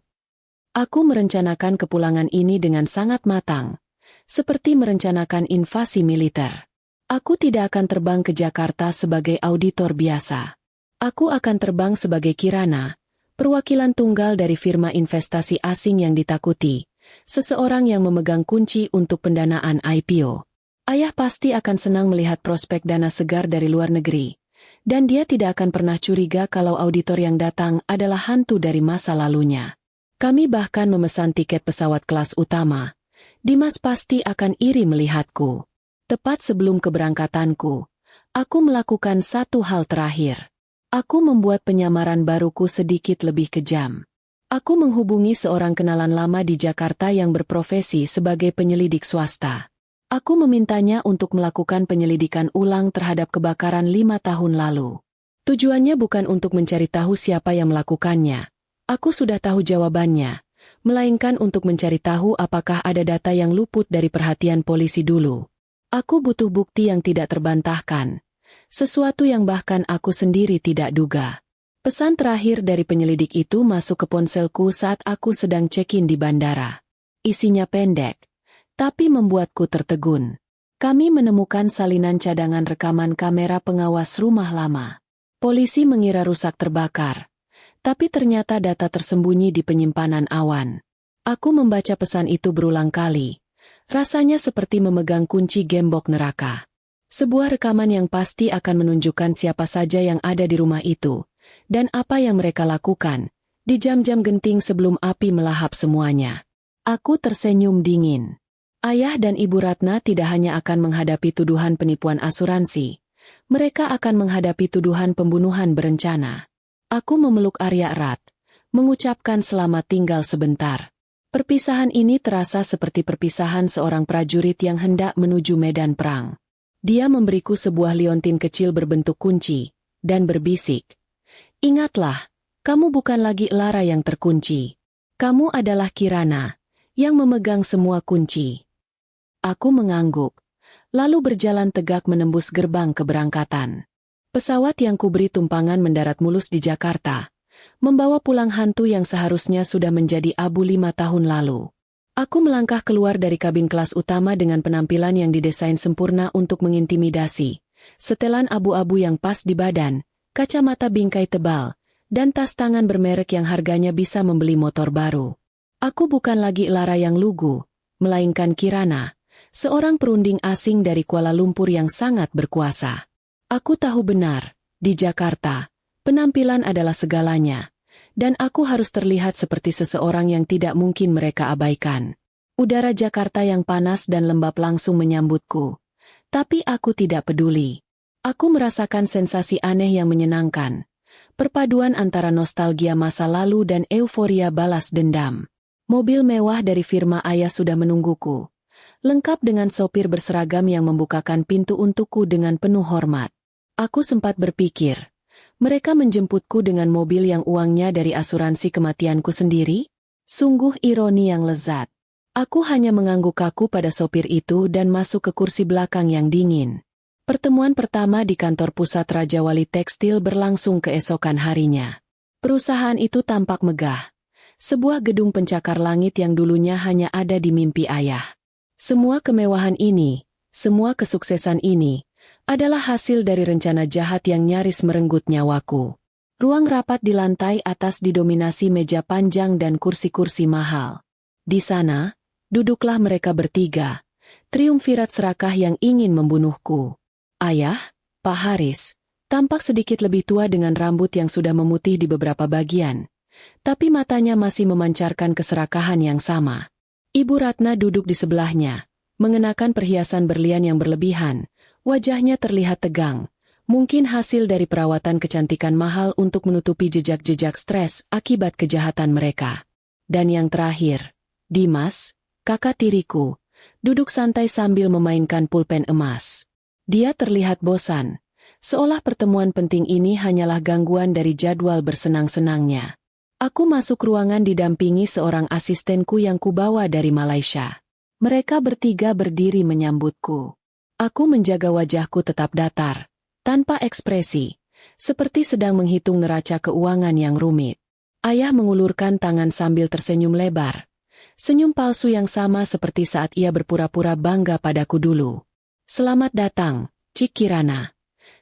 Aku merencanakan kepulangan ini dengan sangat matang, seperti merencanakan invasi militer. Aku tidak akan terbang ke Jakarta sebagai auditor biasa. Aku akan terbang sebagai Kirana, perwakilan tunggal dari firma investasi asing yang ditakuti, seseorang yang memegang kunci untuk pendanaan IPO. Ayah pasti akan senang melihat prospek dana segar dari luar negeri, dan dia tidak akan pernah curiga kalau auditor yang datang adalah hantu dari masa lalunya. Kami bahkan memesan tiket pesawat kelas utama. Dimas pasti akan iri melihatku. Tepat sebelum keberangkatanku, aku melakukan satu hal terakhir. Aku membuat penyamaran baruku sedikit lebih kejam. Aku menghubungi seorang kenalan lama di Jakarta yang berprofesi sebagai penyelidik swasta. Aku memintanya untuk melakukan penyelidikan ulang terhadap kebakaran 5 tahun lalu. Tujuannya bukan untuk mencari tahu siapa yang melakukannya. Aku sudah tahu jawabannya, melainkan untuk mencari tahu apakah ada data yang luput dari perhatian polisi dulu. Aku butuh bukti yang tidak terbantahkan, sesuatu yang bahkan aku sendiri tidak duga. Pesan terakhir dari penyelidik itu masuk ke ponselku saat aku sedang check-in di bandara. Isinya pendek, tapi membuatku tertegun. Kami menemukan salinan cadangan rekaman kamera pengawas rumah lama. Polisi mengira rusak terbakar, tapi ternyata data tersembunyi di penyimpanan awan. Aku membaca pesan itu berulang kali. Rasanya seperti memegang kunci gembok neraka. Sebuah rekaman yang pasti akan menunjukkan siapa saja yang ada di rumah itu, dan apa yang mereka lakukan, di jam-jam genting sebelum api melahap semuanya. Aku tersenyum dingin. Ayah dan Ibu Ratna tidak hanya akan menghadapi tuduhan penipuan asuransi, mereka akan menghadapi tuduhan pembunuhan berencana. Aku memeluk Arya erat, mengucapkan selamat tinggal sebentar. Perpisahan ini terasa seperti perpisahan seorang prajurit yang hendak menuju medan perang. Dia memberiku sebuah liontin kecil berbentuk kunci, dan berbisik, "Ingatlah, kamu bukan lagi Lara yang terkunci. Kamu adalah Kirana, yang memegang semua kunci." Aku mengangguk, lalu berjalan tegak menembus gerbang keberangkatan. Pesawat yang kuberi tumpangan mendarat mulus di Jakarta, membawa pulang hantu yang seharusnya sudah menjadi abu 5 tahun lalu. Aku melangkah keluar dari kabin kelas utama dengan penampilan yang didesain sempurna untuk mengintimidasi, setelan abu-abu yang pas di badan, kacamata bingkai tebal, dan tas tangan bermerek yang harganya bisa membeli motor baru. Aku bukan lagi Lara yang lugu, melainkan Kirana, seorang perunding asing dari Kuala Lumpur yang sangat berkuasa. Aku tahu benar, di Jakarta, penampilan adalah segalanya, dan aku harus terlihat seperti seseorang yang tidak mungkin mereka abaikan. Udara Jakarta yang panas dan lembab langsung menyambutku, tapi aku tidak peduli. Aku merasakan sensasi aneh yang menyenangkan, perpaduan antara nostalgia masa lalu dan euforia balas dendam. Mobil mewah dari firma ayah sudah menungguku, lengkap dengan sopir berseragam yang membukakan pintu untukku dengan penuh hormat. Aku sempat berpikir, mereka menjemputku dengan mobil yang uangnya dari asuransi kematianku sendiri? Sungguh ironi yang lezat. Aku hanya mengangguk kaku pada sopir itu dan masuk ke kursi belakang yang dingin. Pertemuan pertama di kantor pusat Raja Wali Tekstil berlangsung keesokan harinya. Perusahaan itu tampak megah. Sebuah gedung pencakar langit yang dulunya hanya ada di mimpi ayah. Semua kemewahan ini, semua kesuksesan ini, adalah hasil dari rencana jahat yang nyaris merenggut nyawaku. Ruang rapat di lantai atas didominasi meja panjang dan kursi-kursi mahal. Di sana, duduklah mereka bertiga, triumvirat serakah yang ingin membunuhku. Ayah, Pak Haris, tampak sedikit lebih tua dengan rambut yang sudah memutih di beberapa bagian, tapi matanya masih memancarkan keserakahan yang sama. Ibu Ratna duduk di sebelahnya, mengenakan perhiasan berlian yang berlebihan, wajahnya terlihat tegang, mungkin hasil dari perawatan kecantikan mahal untuk menutupi jejak-jejak stres akibat kejahatan mereka. Dan yang terakhir, Dimas, kakak tiriku, duduk santai sambil memainkan pulpen emas. Dia terlihat bosan, seolah pertemuan penting ini hanyalah gangguan dari jadwal bersenang-senangnya. Aku masuk ruangan didampingi seorang asistenku yang kubawa dari Malaysia. Mereka bertiga berdiri menyambutku. Aku menjaga wajahku tetap datar, tanpa ekspresi, seperti sedang menghitung neraca keuangan yang rumit. Ayah mengulurkan tangan sambil tersenyum lebar. Senyum palsu yang sama seperti saat ia berpura-pura bangga padaku dulu. "Selamat datang, Cik Kirana."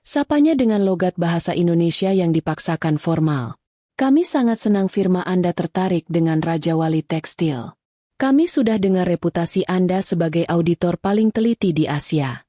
Sapanya dengan logat bahasa Indonesia yang dipaksakan formal. "Kami sangat senang firma Anda tertarik dengan Raja Wali Tekstil. Kami sudah dengar reputasi Anda sebagai auditor paling teliti di Asia."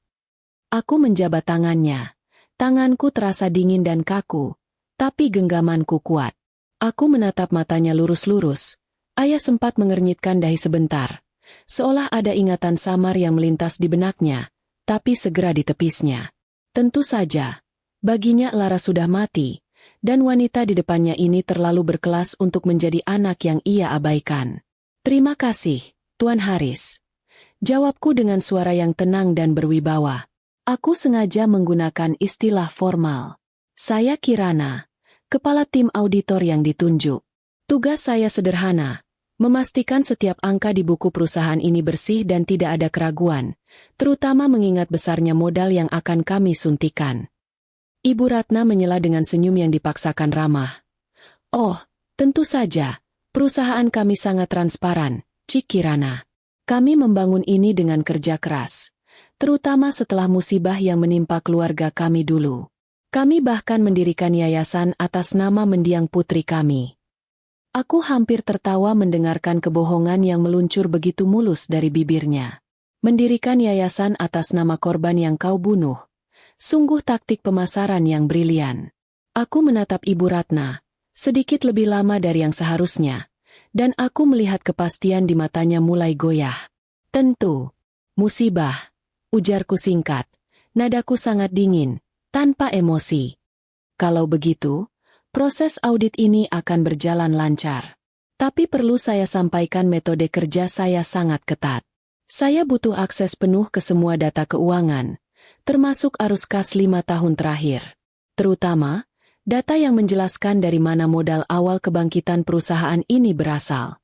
Aku menjabat tangannya. Tanganku terasa dingin dan kaku, tapi genggamanku kuat. Aku menatap matanya lurus-lurus. Ayah sempat mengernyitkan dahi sebentar, seolah ada ingatan samar yang melintas di benaknya, tapi segera ditepisnya. Tentu saja, baginya Lara sudah mati, dan wanita di depannya ini terlalu berkelas untuk menjadi anak yang ia abaikan. "Terima kasih, Tuan Haris." Jawabku dengan suara yang tenang dan berwibawa. Aku sengaja menggunakan istilah formal. Saya Kirana, kepala tim auditor yang ditunjuk. Tugas saya sederhana, memastikan setiap angka di buku perusahaan ini bersih dan tidak ada keraguan, terutama mengingat besarnya modal yang akan kami suntikan. Ibu Ratna menyela dengan senyum yang dipaksakan ramah. Oh, tentu saja, perusahaan kami sangat transparan, Cik Kirana. Kami membangun ini dengan kerja keras, terutama setelah musibah yang menimpa keluarga kami dulu. Kami bahkan mendirikan yayasan atas nama mendiang putri kami. Aku hampir tertawa mendengarkan kebohongan yang meluncur begitu mulus dari bibirnya. Mendirikan yayasan atas nama korban yang kau bunuh. Sungguh taktik pemasaran yang brilian. Aku menatap Ibu Ratna, sedikit lebih lama dari yang seharusnya, dan aku melihat kepastian di matanya mulai goyah. Tentu, musibah, ujarku singkat, nadaku sangat dingin, tanpa emosi. Kalau begitu, proses audit ini akan berjalan lancar. Tapi perlu saya sampaikan metode kerja saya sangat ketat. Saya butuh akses penuh ke semua data keuangan, termasuk arus kas 5 tahun terakhir. Terutama, data yang menjelaskan dari mana modal awal kebangkitan perusahaan ini berasal.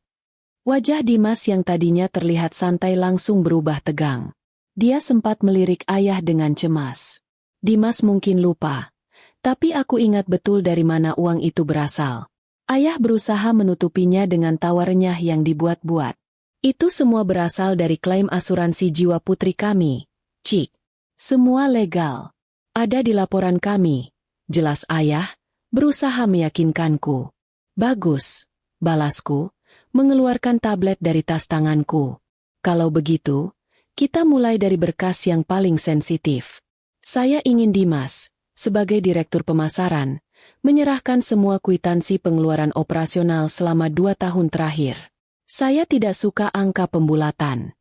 Wajah Dimas yang tadinya terlihat santai langsung berubah tegang. Dia sempat melirik ayah dengan cemas. Dimas mungkin lupa, tapi aku ingat betul dari mana uang itu berasal. Ayah berusaha menutupinya dengan tawa renyah yang dibuat-buat. Itu semua berasal dari klaim asuransi jiwa putri kami, Cik. Semua legal. Ada di laporan kami. Jelas ayah, berusaha meyakinkanku. Bagus, balasku, mengeluarkan tablet dari tas tanganku. Kalau begitu, kita mulai dari berkas yang paling sensitif. Saya ingin Dimas, sebagai direktur pemasaran, menyerahkan semua kwitansi pengeluaran operasional selama 2 tahun terakhir. Saya tidak suka angka pembulatan.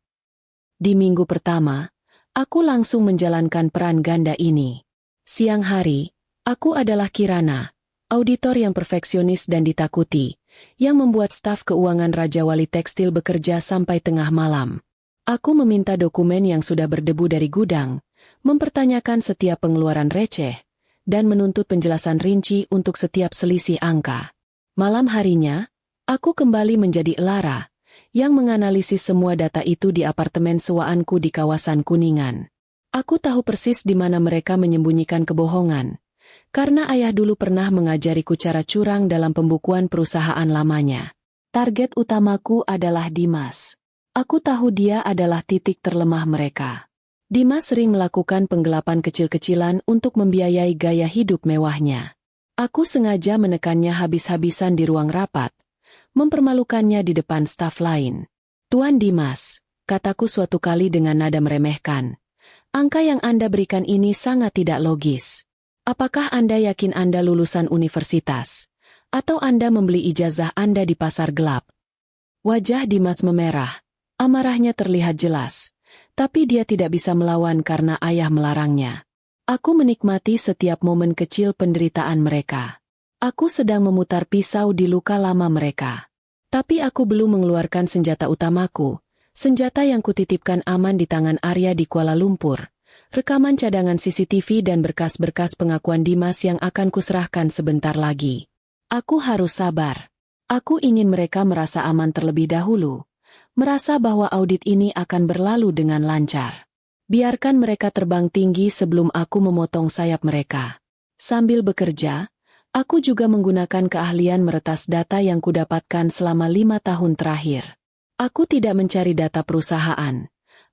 Di minggu pertama, aku langsung menjalankan peran ganda ini. Siang hari, aku adalah Kirana, auditor yang perfeksionis dan ditakuti, yang membuat staf keuangan Raja Wali Tekstil bekerja sampai tengah malam. Aku meminta dokumen yang sudah berdebu dari gudang, mempertanyakan setiap pengeluaran receh, dan menuntut penjelasan rinci untuk setiap selisih angka. Malam harinya, aku kembali menjadi Lara, yang menganalisis semua data itu di apartemen sewaanku di kawasan Kuningan. Aku tahu persis di mana mereka menyembunyikan kebohongan, karena ayah dulu pernah mengajariku cara curang dalam pembukuan perusahaan lamanya. Target utamaku adalah Dimas. Aku tahu dia adalah titik terlemah mereka. Dimas sering melakukan penggelapan kecil-kecilan untuk membiayai gaya hidup mewahnya. Aku sengaja menekannya habis-habisan di ruang rapat, mempermalukannya di depan staf lain. Tuan Dimas, kataku suatu kali dengan nada meremehkan, angka yang Anda berikan ini sangat tidak logis. Apakah Anda yakin Anda lulusan universitas? Atau Anda membeli ijazah Anda di pasar gelap? Wajah Dimas memerah, amarahnya terlihat jelas, tapi dia tidak bisa melawan karena ayah melarangnya. Aku menikmati setiap momen kecil penderitaan mereka. Aku sedang memutar pisau di luka lama mereka. Tapi aku belum mengeluarkan senjata utamaku, senjata yang kutitipkan aman di tangan Arya di Kuala Lumpur, rekaman cadangan CCTV dan berkas-berkas pengakuan Dimas yang akan kuserahkan sebentar lagi. Aku harus sabar. Aku ingin mereka merasa aman terlebih dahulu, merasa bahwa audit ini akan berlalu dengan lancar. Biarkan mereka terbang tinggi sebelum aku memotong sayap mereka. Sambil bekerja, aku juga menggunakan keahlian meretas data yang kudapatkan selama 5 tahun terakhir. Aku tidak mencari data perusahaan.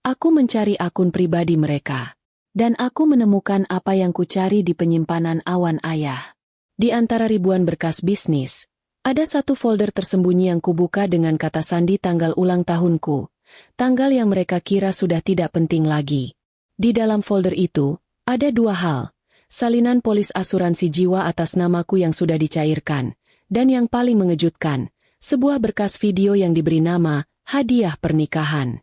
Aku mencari akun pribadi mereka. Dan aku menemukan apa yang kucari di penyimpanan awan ayah. Di antara ribuan berkas bisnis, ada satu folder tersembunyi yang kubuka dengan kata sandi tanggal ulang tahunku. Tanggal yang mereka kira sudah tidak penting lagi. Di dalam folder itu, ada 2 hal. Salinan polis asuransi jiwa atas namaku yang sudah dicairkan, dan yang paling mengejutkan, sebuah berkas video yang diberi nama hadiah pernikahan.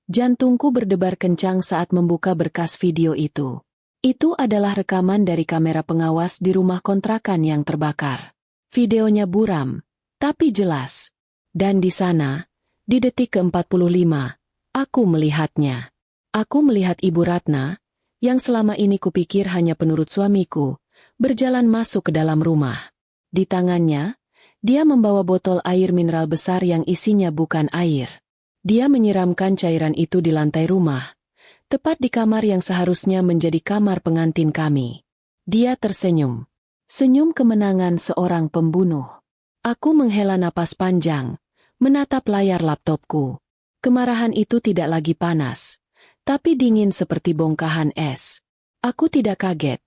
Jantungku berdebar kencang saat membuka berkas video itu. Itu adalah rekaman dari kamera pengawas di rumah kontrakan yang terbakar. Videonya buram, tapi jelas. Dan di sana, di detik ke-45, Aku melihatnya. Aku melihat Ibu Ratna, yang selama ini kupikir hanya penurut suamiku, berjalan masuk ke dalam rumah. Di tangannya, dia membawa botol air mineral besar yang isinya bukan air. Dia menyiramkan cairan itu di lantai rumah, tepat di kamar yang seharusnya menjadi kamar pengantin kami. Dia tersenyum. Senyum kemenangan seorang pembunuh. Aku menghela napas panjang, menatap layar laptopku. Kemarahan itu tidak lagi panas, tapi dingin seperti bongkahan es. Aku tidak kaget,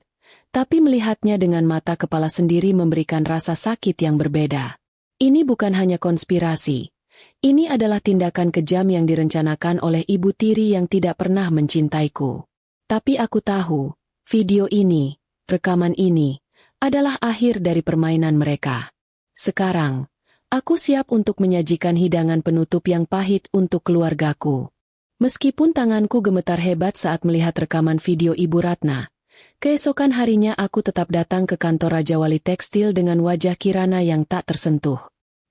tapi melihatnya dengan mata kepala sendiri memberikan rasa sakit yang berbeda. Ini bukan hanya konspirasi. Ini adalah tindakan kejam yang direncanakan oleh Ibu Tiri yang tidak pernah mencintaiku. Tapi aku tahu, video ini, rekaman ini, adalah akhir dari permainan mereka. Sekarang, aku siap untuk menyajikan hidangan penutup yang pahit untuk keluargaku. Meskipun tanganku gemetar hebat saat melihat rekaman video Ibu Ratna, keesokan harinya aku tetap datang ke kantor Raja Wali Tekstil dengan wajah Kirana yang tak tersentuh.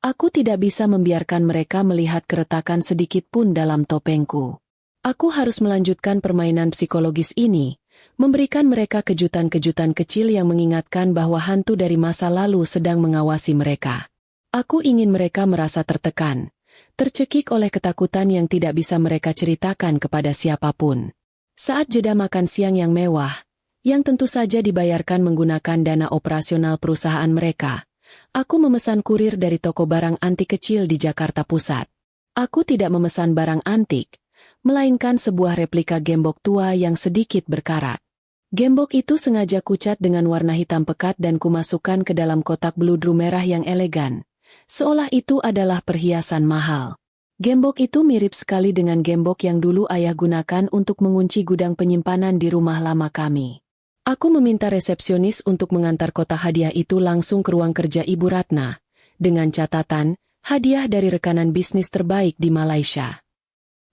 Aku tidak bisa membiarkan mereka melihat keretakan sedikit pun dalam topengku. Aku harus melanjutkan permainan psikologis ini, memberikan mereka kejutan-kejutan kecil yang mengingatkan bahwa hantu dari masa lalu sedang mengawasi mereka. Aku ingin mereka merasa tertekan, tercekik oleh ketakutan yang tidak bisa mereka ceritakan kepada siapapun. Saat jeda makan siang yang mewah, yang tentu saja dibayarkan menggunakan dana operasional perusahaan mereka, aku memesan kurir dari toko barang antik kecil di Jakarta Pusat. Aku tidak memesan barang antik, melainkan sebuah replika gembok tua yang sedikit berkarat. Gembok itu sengaja kucat dengan warna hitam pekat dan kumasukkan ke dalam kotak beludru merah yang elegan, seolah itu adalah perhiasan mahal. Gembok itu mirip sekali dengan gembok yang dulu ayah gunakan untuk mengunci gudang penyimpanan di rumah lama kami. Aku meminta resepsionis untuk mengantar kotak hadiah itu langsung ke ruang kerja Ibu Ratna, dengan catatan, hadiah dari rekanan bisnis terbaik di Malaysia.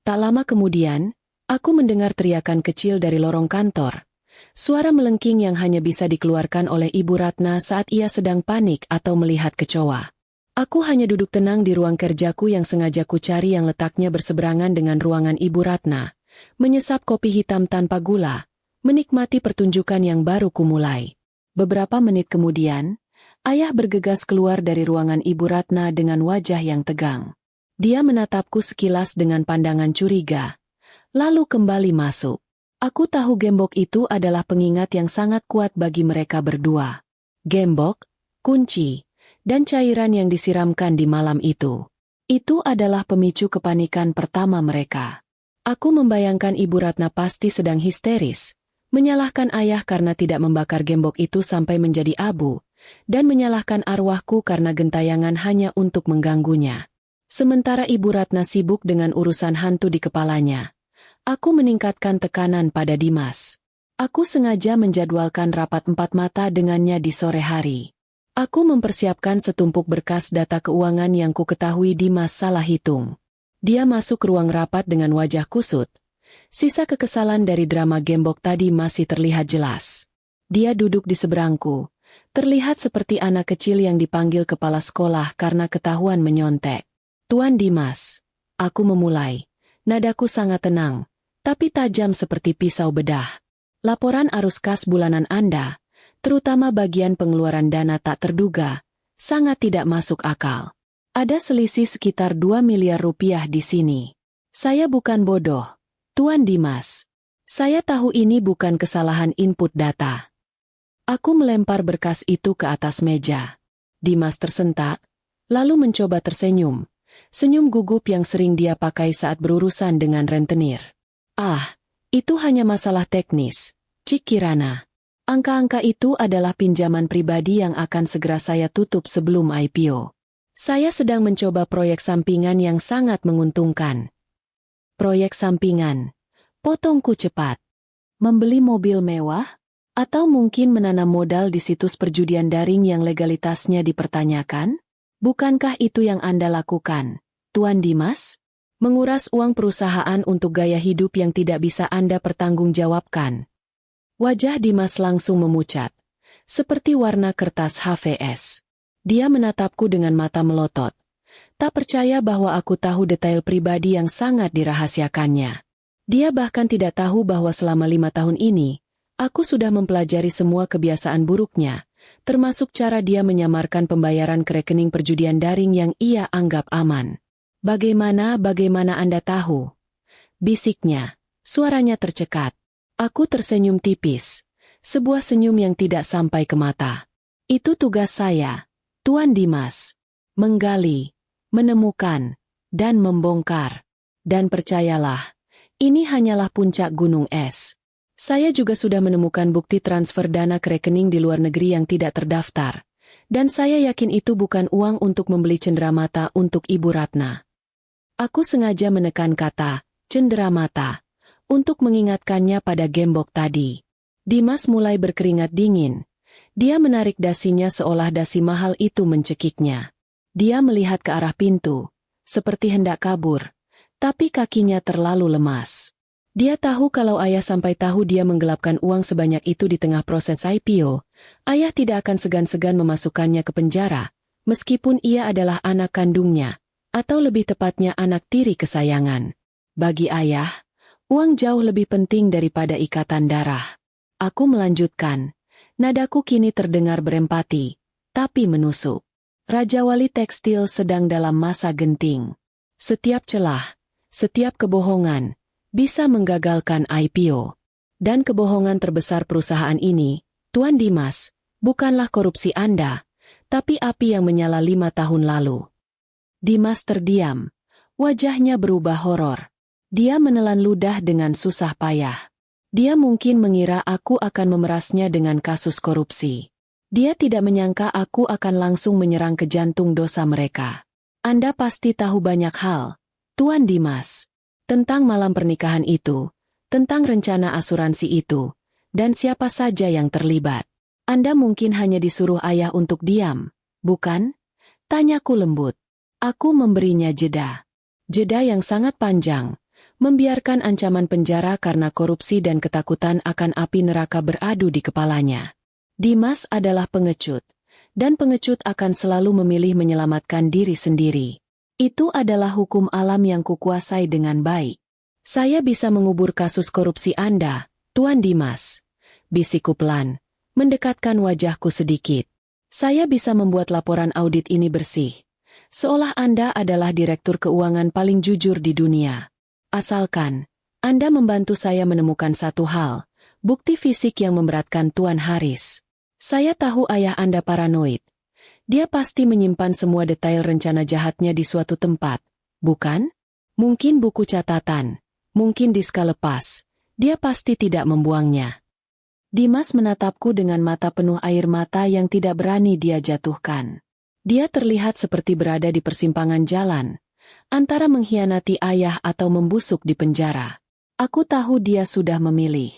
Tak lama kemudian, aku mendengar teriakan kecil dari lorong kantor. Suara melengking yang hanya bisa dikeluarkan oleh Ibu Ratna saat ia sedang panik atau melihat kecoa. Aku hanya duduk tenang di ruang kerjaku yang sengaja kucari yang letaknya berseberangan dengan ruangan Ibu Ratna, menyesap kopi hitam tanpa gula, menikmati pertunjukan yang baru kumulai. Beberapa menit kemudian, ayah bergegas keluar dari ruangan Ibu Ratna dengan wajah yang tegang. Dia menatapku sekilas dengan pandangan curiga, lalu kembali masuk. Aku tahu gembok itu adalah pengingat yang sangat kuat bagi mereka berdua. Gembok, kunci, dan cairan yang disiramkan di malam itu. Itu adalah pemicu kepanikan pertama mereka. Aku membayangkan Ibu Ratna pasti sedang histeris, menyalahkan ayah karena tidak membakar gembok itu sampai menjadi abu, dan menyalahkan arwahku karena gentayangan hanya untuk mengganggunya. Sementara Ibu Ratna sibuk dengan urusan hantu di kepalanya, aku meningkatkan tekanan pada Dimas. Aku sengaja menjadwalkan rapat 4 mata dengannya di sore hari. Aku mempersiapkan setumpuk berkas data keuangan yang ku ketahui Dimas salah hitung. Dia masuk ke ruang rapat dengan wajah kusut. Sisa kekesalan dari drama gembok tadi masih terlihat jelas. Dia duduk di seberangku, terlihat seperti anak kecil yang dipanggil kepala sekolah karena ketahuan menyontek. Tuan Dimas, aku memulai. Nadaku sangat tenang, tapi tajam seperti pisau bedah. Laporan arus kas bulanan Anda, terutama bagian pengeluaran dana tak terduga, sangat tidak masuk akal. Ada selisih sekitar 2 miliar rupiah di sini. Saya bukan bodoh, Tuan Dimas. Saya tahu ini bukan kesalahan input data. Aku melempar berkas itu ke atas meja. Dimas tersentak, lalu mencoba tersenyum. Senyum gugup yang sering dia pakai saat berurusan dengan rentenir. Ah, itu hanya masalah teknis, Cik Kirana. Angka-angka itu adalah pinjaman pribadi yang akan segera saya tutup sebelum IPO. Saya sedang mencoba proyek sampingan yang sangat menguntungkan. Proyek sampingan. Potongku cepat. Membeli mobil mewah? Atau mungkin menanam modal di situs perjudian daring yang legalitasnya dipertanyakan? Bukankah itu yang Anda lakukan, Tuan Dimas? Menguras uang perusahaan untuk gaya hidup yang tidak bisa Anda pertanggungjawabkan. Wajah Dimas langsung memucat, seperti warna kertas HVS. Dia menatapku dengan mata melotot. Tak percaya bahwa aku tahu detail pribadi yang sangat dirahasiakannya. Dia bahkan tidak tahu bahwa selama 5 tahun ini, aku sudah mempelajari semua kebiasaan buruknya, termasuk cara dia menyamarkan pembayaran ke rekening perjudian daring yang ia anggap aman. Bagaimana Anda tahu? Bisiknya, suaranya tercekat. Aku tersenyum tipis, sebuah senyum yang tidak sampai ke mata. Itu tugas saya, Tuan Dimas. Menggali, menemukan, dan membongkar. Dan percayalah, ini hanyalah puncak gunung es. Saya juga sudah menemukan bukti transfer dana ke rekening di luar negeri yang tidak terdaftar. Dan saya yakin itu bukan uang untuk membeli cenderamata untuk Ibu Ratna. Aku sengaja menekan kata, cenderamata, untuk mengingatkannya pada gembok tadi. Dimas mulai berkeringat dingin. Dia menarik dasinya seolah dasi mahal itu mencekiknya. Dia melihat ke arah pintu, seperti hendak kabur, tapi kakinya terlalu lemas. Dia tahu kalau ayah sampai tahu dia menggelapkan uang sebanyak itu di tengah proses IPO, ayah tidak akan segan-segan memasukkannya ke penjara, meskipun ia adalah anak kandungnya, atau lebih tepatnya anak tiri kesayangan. Bagi ayah, uang jauh lebih penting daripada ikatan darah. Aku melanjutkan. Nadaku kini terdengar berempati, tapi menusuk. Raja Wali Tekstil sedang dalam masa genting. Setiap celah, setiap kebohongan, bisa menggagalkan IPO. Dan kebohongan terbesar perusahaan ini, Tuan Dimas, bukanlah korupsi Anda, tapi api yang menyala 5 tahun lalu. Dimas terdiam. Wajahnya berubah horor. Dia menelan ludah dengan susah payah. Dia mungkin mengira aku akan memerasnya dengan kasus korupsi. Dia tidak menyangka aku akan langsung menyerang ke jantung dosa mereka. Anda pasti tahu banyak hal, Tuan Dimas. Tentang malam pernikahan itu, tentang rencana asuransi itu, dan siapa saja yang terlibat. Anda mungkin hanya disuruh ayah untuk diam, bukan? Tanyaku lembut. Aku memberinya jeda. Jeda yang sangat panjang, membiarkan ancaman penjara karena korupsi dan ketakutan akan api neraka beradu di kepalanya. Dimas adalah pengecut, dan pengecut akan selalu memilih menyelamatkan diri sendiri. Itu adalah hukum alam yang kukuasai dengan baik. Saya bisa mengubur kasus korupsi Anda, Tuan Dimas. Bisikku pelan, mendekatkan wajahku sedikit. Saya bisa membuat laporan audit ini bersih. Seolah Anda adalah direktur keuangan paling jujur di dunia. Asalkan Anda membantu saya menemukan satu hal, bukti fisik yang memberatkan Tuan Haris. Saya tahu ayah Anda paranoid. Dia pasti menyimpan semua detail rencana jahatnya di suatu tempat, bukan? Mungkin buku catatan, mungkin diska lepas. Dia pasti tidak membuangnya. Dimas menatapku dengan mata penuh air mata yang tidak berani dia jatuhkan. Dia terlihat seperti berada di persimpangan jalan, antara mengkhianati ayah atau membusuk di penjara. Aku tahu dia sudah memilih.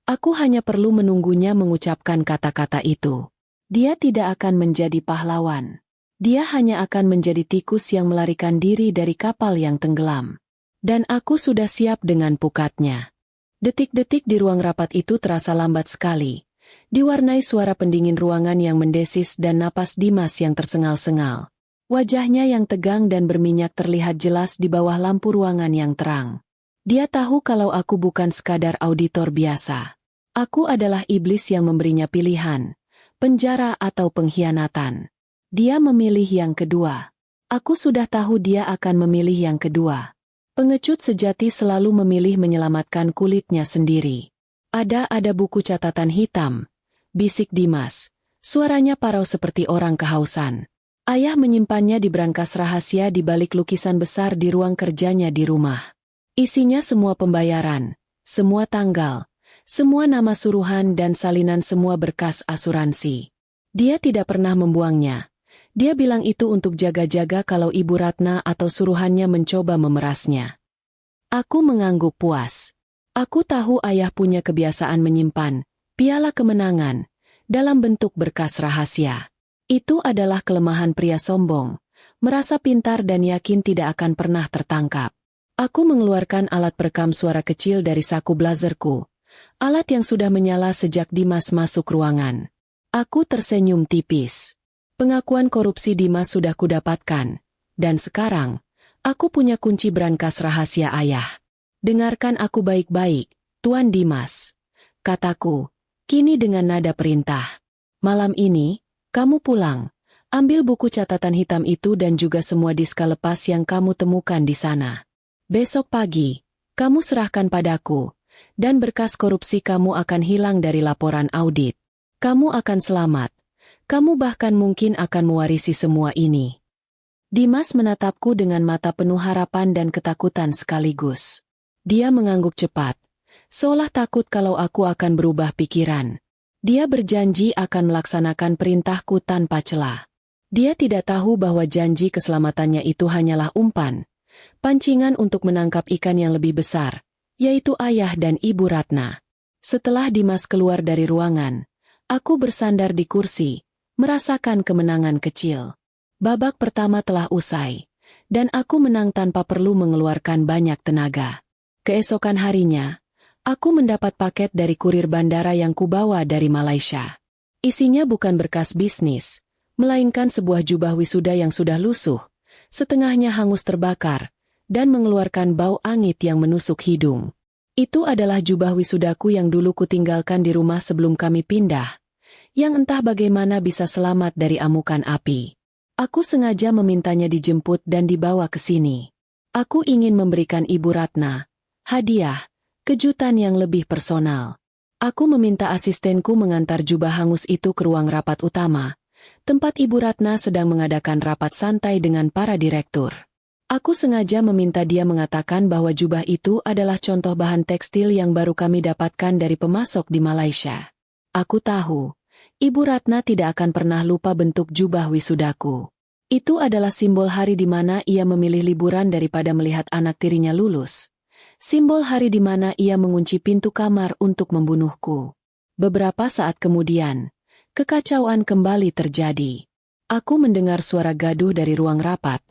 Aku hanya perlu menunggunya mengucapkan kata-kata itu. Dia tidak akan menjadi pahlawan. Dia hanya akan menjadi tikus yang melarikan diri dari kapal yang tenggelam. Dan aku sudah siap dengan pukatnya. Detik-detik di ruang rapat itu terasa lambat sekali. Diwarnai suara pendingin ruangan yang mendesis dan napas Dimas yang tersengal-sengal. Wajahnya yang tegang dan berminyak terlihat jelas di bawah lampu ruangan yang terang. Dia tahu kalau aku bukan sekadar auditor biasa. Aku adalah iblis yang memberinya pilihan, penjara atau pengkhianatan. Dia memilih yang kedua. Aku sudah tahu dia akan memilih yang kedua. Pengecut sejati selalu memilih menyelamatkan kulitnya sendiri. Ada buku catatan hitam, bisik Dimas. Suaranya parau seperti orang kehausan. Ayah menyimpannya di brankas rahasia di balik lukisan besar di ruang kerjanya di rumah. Isinya semua pembayaran, semua tanggal, semua nama suruhan dan salinan semua berkas asuransi. Dia tidak pernah membuangnya. Dia bilang itu untuk jaga-jaga kalau Ibu Ratna atau suruhannya mencoba memerasnya. Aku mengangguk puas. Aku tahu ayah punya kebiasaan menyimpan piala kemenangan dalam bentuk berkas rahasia. Itu adalah kelemahan pria sombong, merasa pintar dan yakin tidak akan pernah tertangkap. Aku mengeluarkan alat perekam suara kecil dari saku blazerku, alat yang sudah menyala sejak Dimas masuk ruangan. Aku tersenyum tipis. Pengakuan korupsi Dimas sudah kudapatkan, Dan sekarang, aku punya kunci brankas rahasia ayah. Dengarkan aku baik-baik, Tuan Dimas. Kataku, kini dengan nada perintah. Malam ini, kamu pulang. Ambil buku catatan hitam itu dan juga semua diska lepas yang kamu temukan di sana. Besok pagi, kamu serahkan padaku, dan berkas korupsi kamu akan hilang dari laporan audit. Kamu akan selamat. Kamu bahkan mungkin akan mewarisi semua ini. Dimas menatapku dengan mata penuh harapan dan ketakutan sekaligus. Dia mengangguk cepat, seolah takut kalau aku akan berubah pikiran. Dia berjanji akan melaksanakan perintahku tanpa celah. Dia tidak tahu bahwa janji keselamatannya itu hanyalah umpan, pancingan untuk menangkap ikan yang lebih besar, yaitu ayah dan Ibu Ratna. Setelah Dimas keluar dari ruangan, aku bersandar di kursi, merasakan kemenangan kecil. Babak pertama telah usai, dan aku menang tanpa perlu mengeluarkan banyak tenaga. Keesokan harinya, aku mendapat paket dari kurir bandara yang kubawa dari Malaysia. Isinya bukan berkas bisnis, melainkan sebuah jubah wisuda yang sudah lusuh, setengahnya hangus terbakar, dan mengeluarkan bau angit yang menusuk hidung. Itu adalah jubah wisudaku yang dulu kutinggalkan di rumah sebelum kami pindah, yang entah bagaimana bisa selamat dari amukan api. Aku sengaja memintanya dijemput dan dibawa ke sini. Aku ingin memberikan Ibu Ratna hadiah, kejutan yang lebih personal. Aku meminta asistenku mengantar jubah hangus itu ke ruang rapat utama, tempat Ibu Ratna sedang mengadakan rapat santai dengan para direktur. Aku sengaja meminta dia mengatakan bahwa jubah itu adalah contoh bahan tekstil yang baru kami dapatkan dari pemasok di Malaysia. Aku tahu, Ibu Ratna tidak akan pernah lupa bentuk jubah wisudaku. Itu adalah simbol hari di mana ia memilih liburan daripada melihat anak tirinya lulus. Simbol hari di mana ia mengunci pintu kamar untuk membunuhku. Beberapa saat kemudian, kekacauan kembali terjadi. Aku mendengar suara gaduh dari ruang rapat,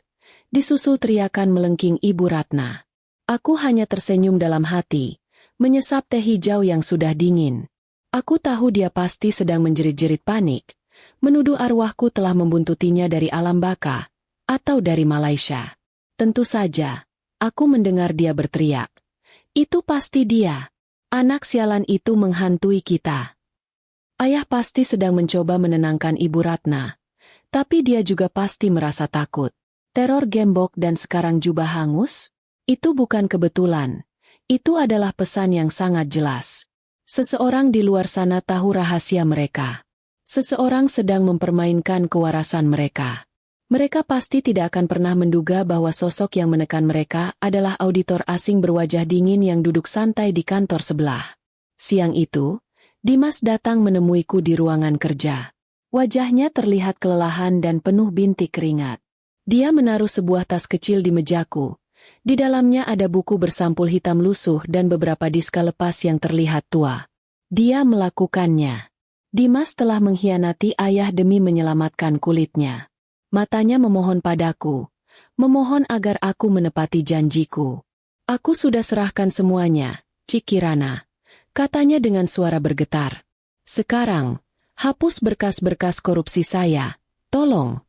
disusul teriakan melengking Ibu Ratna. Aku hanya tersenyum dalam hati, menyesap teh hijau yang sudah dingin. Aku tahu dia pasti sedang menjerit-jerit panik, menuduh arwahku telah membuntutinya dari alam baka, atau dari Malaysia. Tentu saja, aku mendengar dia berteriak. Itu pasti dia. Anak sialan itu menghantui kita. Ayah pasti sedang mencoba menenangkan Ibu Ratna, tapi dia juga pasti merasa takut. Teror gembok dan sekarang jubah hangus? Itu bukan kebetulan. Itu adalah pesan yang sangat jelas. Seseorang di luar sana tahu rahasia mereka. Seseorang sedang mempermainkan kewarasan mereka. Mereka pasti tidak akan pernah menduga bahwa sosok yang menekan mereka adalah auditor asing berwajah dingin yang duduk santai di kantor sebelah. Siang itu, Dimas datang menemuiku di ruangan kerja. Wajahnya terlihat kelelahan dan penuh bintik keringat. Dia menaruh sebuah tas kecil di mejaku. Di dalamnya ada buku bersampul hitam lusuh dan beberapa diska lepas yang terlihat tua. Dia melakukannya. Dimas telah mengkhianati ayah demi menyelamatkan kulitnya. Matanya memohon padaku, memohon agar aku menepati janjiku. Aku sudah serahkan semuanya, Cik Kirana, katanya dengan suara bergetar. Sekarang, hapus berkas-berkas korupsi saya, tolong.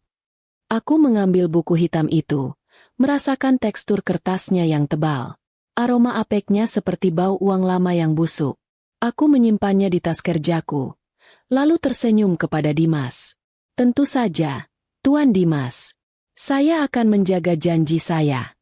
Aku mengambil buku hitam itu, merasakan tekstur kertasnya yang tebal. Aroma apeknya seperti bau uang lama yang busuk. Aku menyimpannya di tas kerjaku, lalu tersenyum kepada Dimas. Tentu saja, Tuan Dimas. Saya akan menjaga janji saya.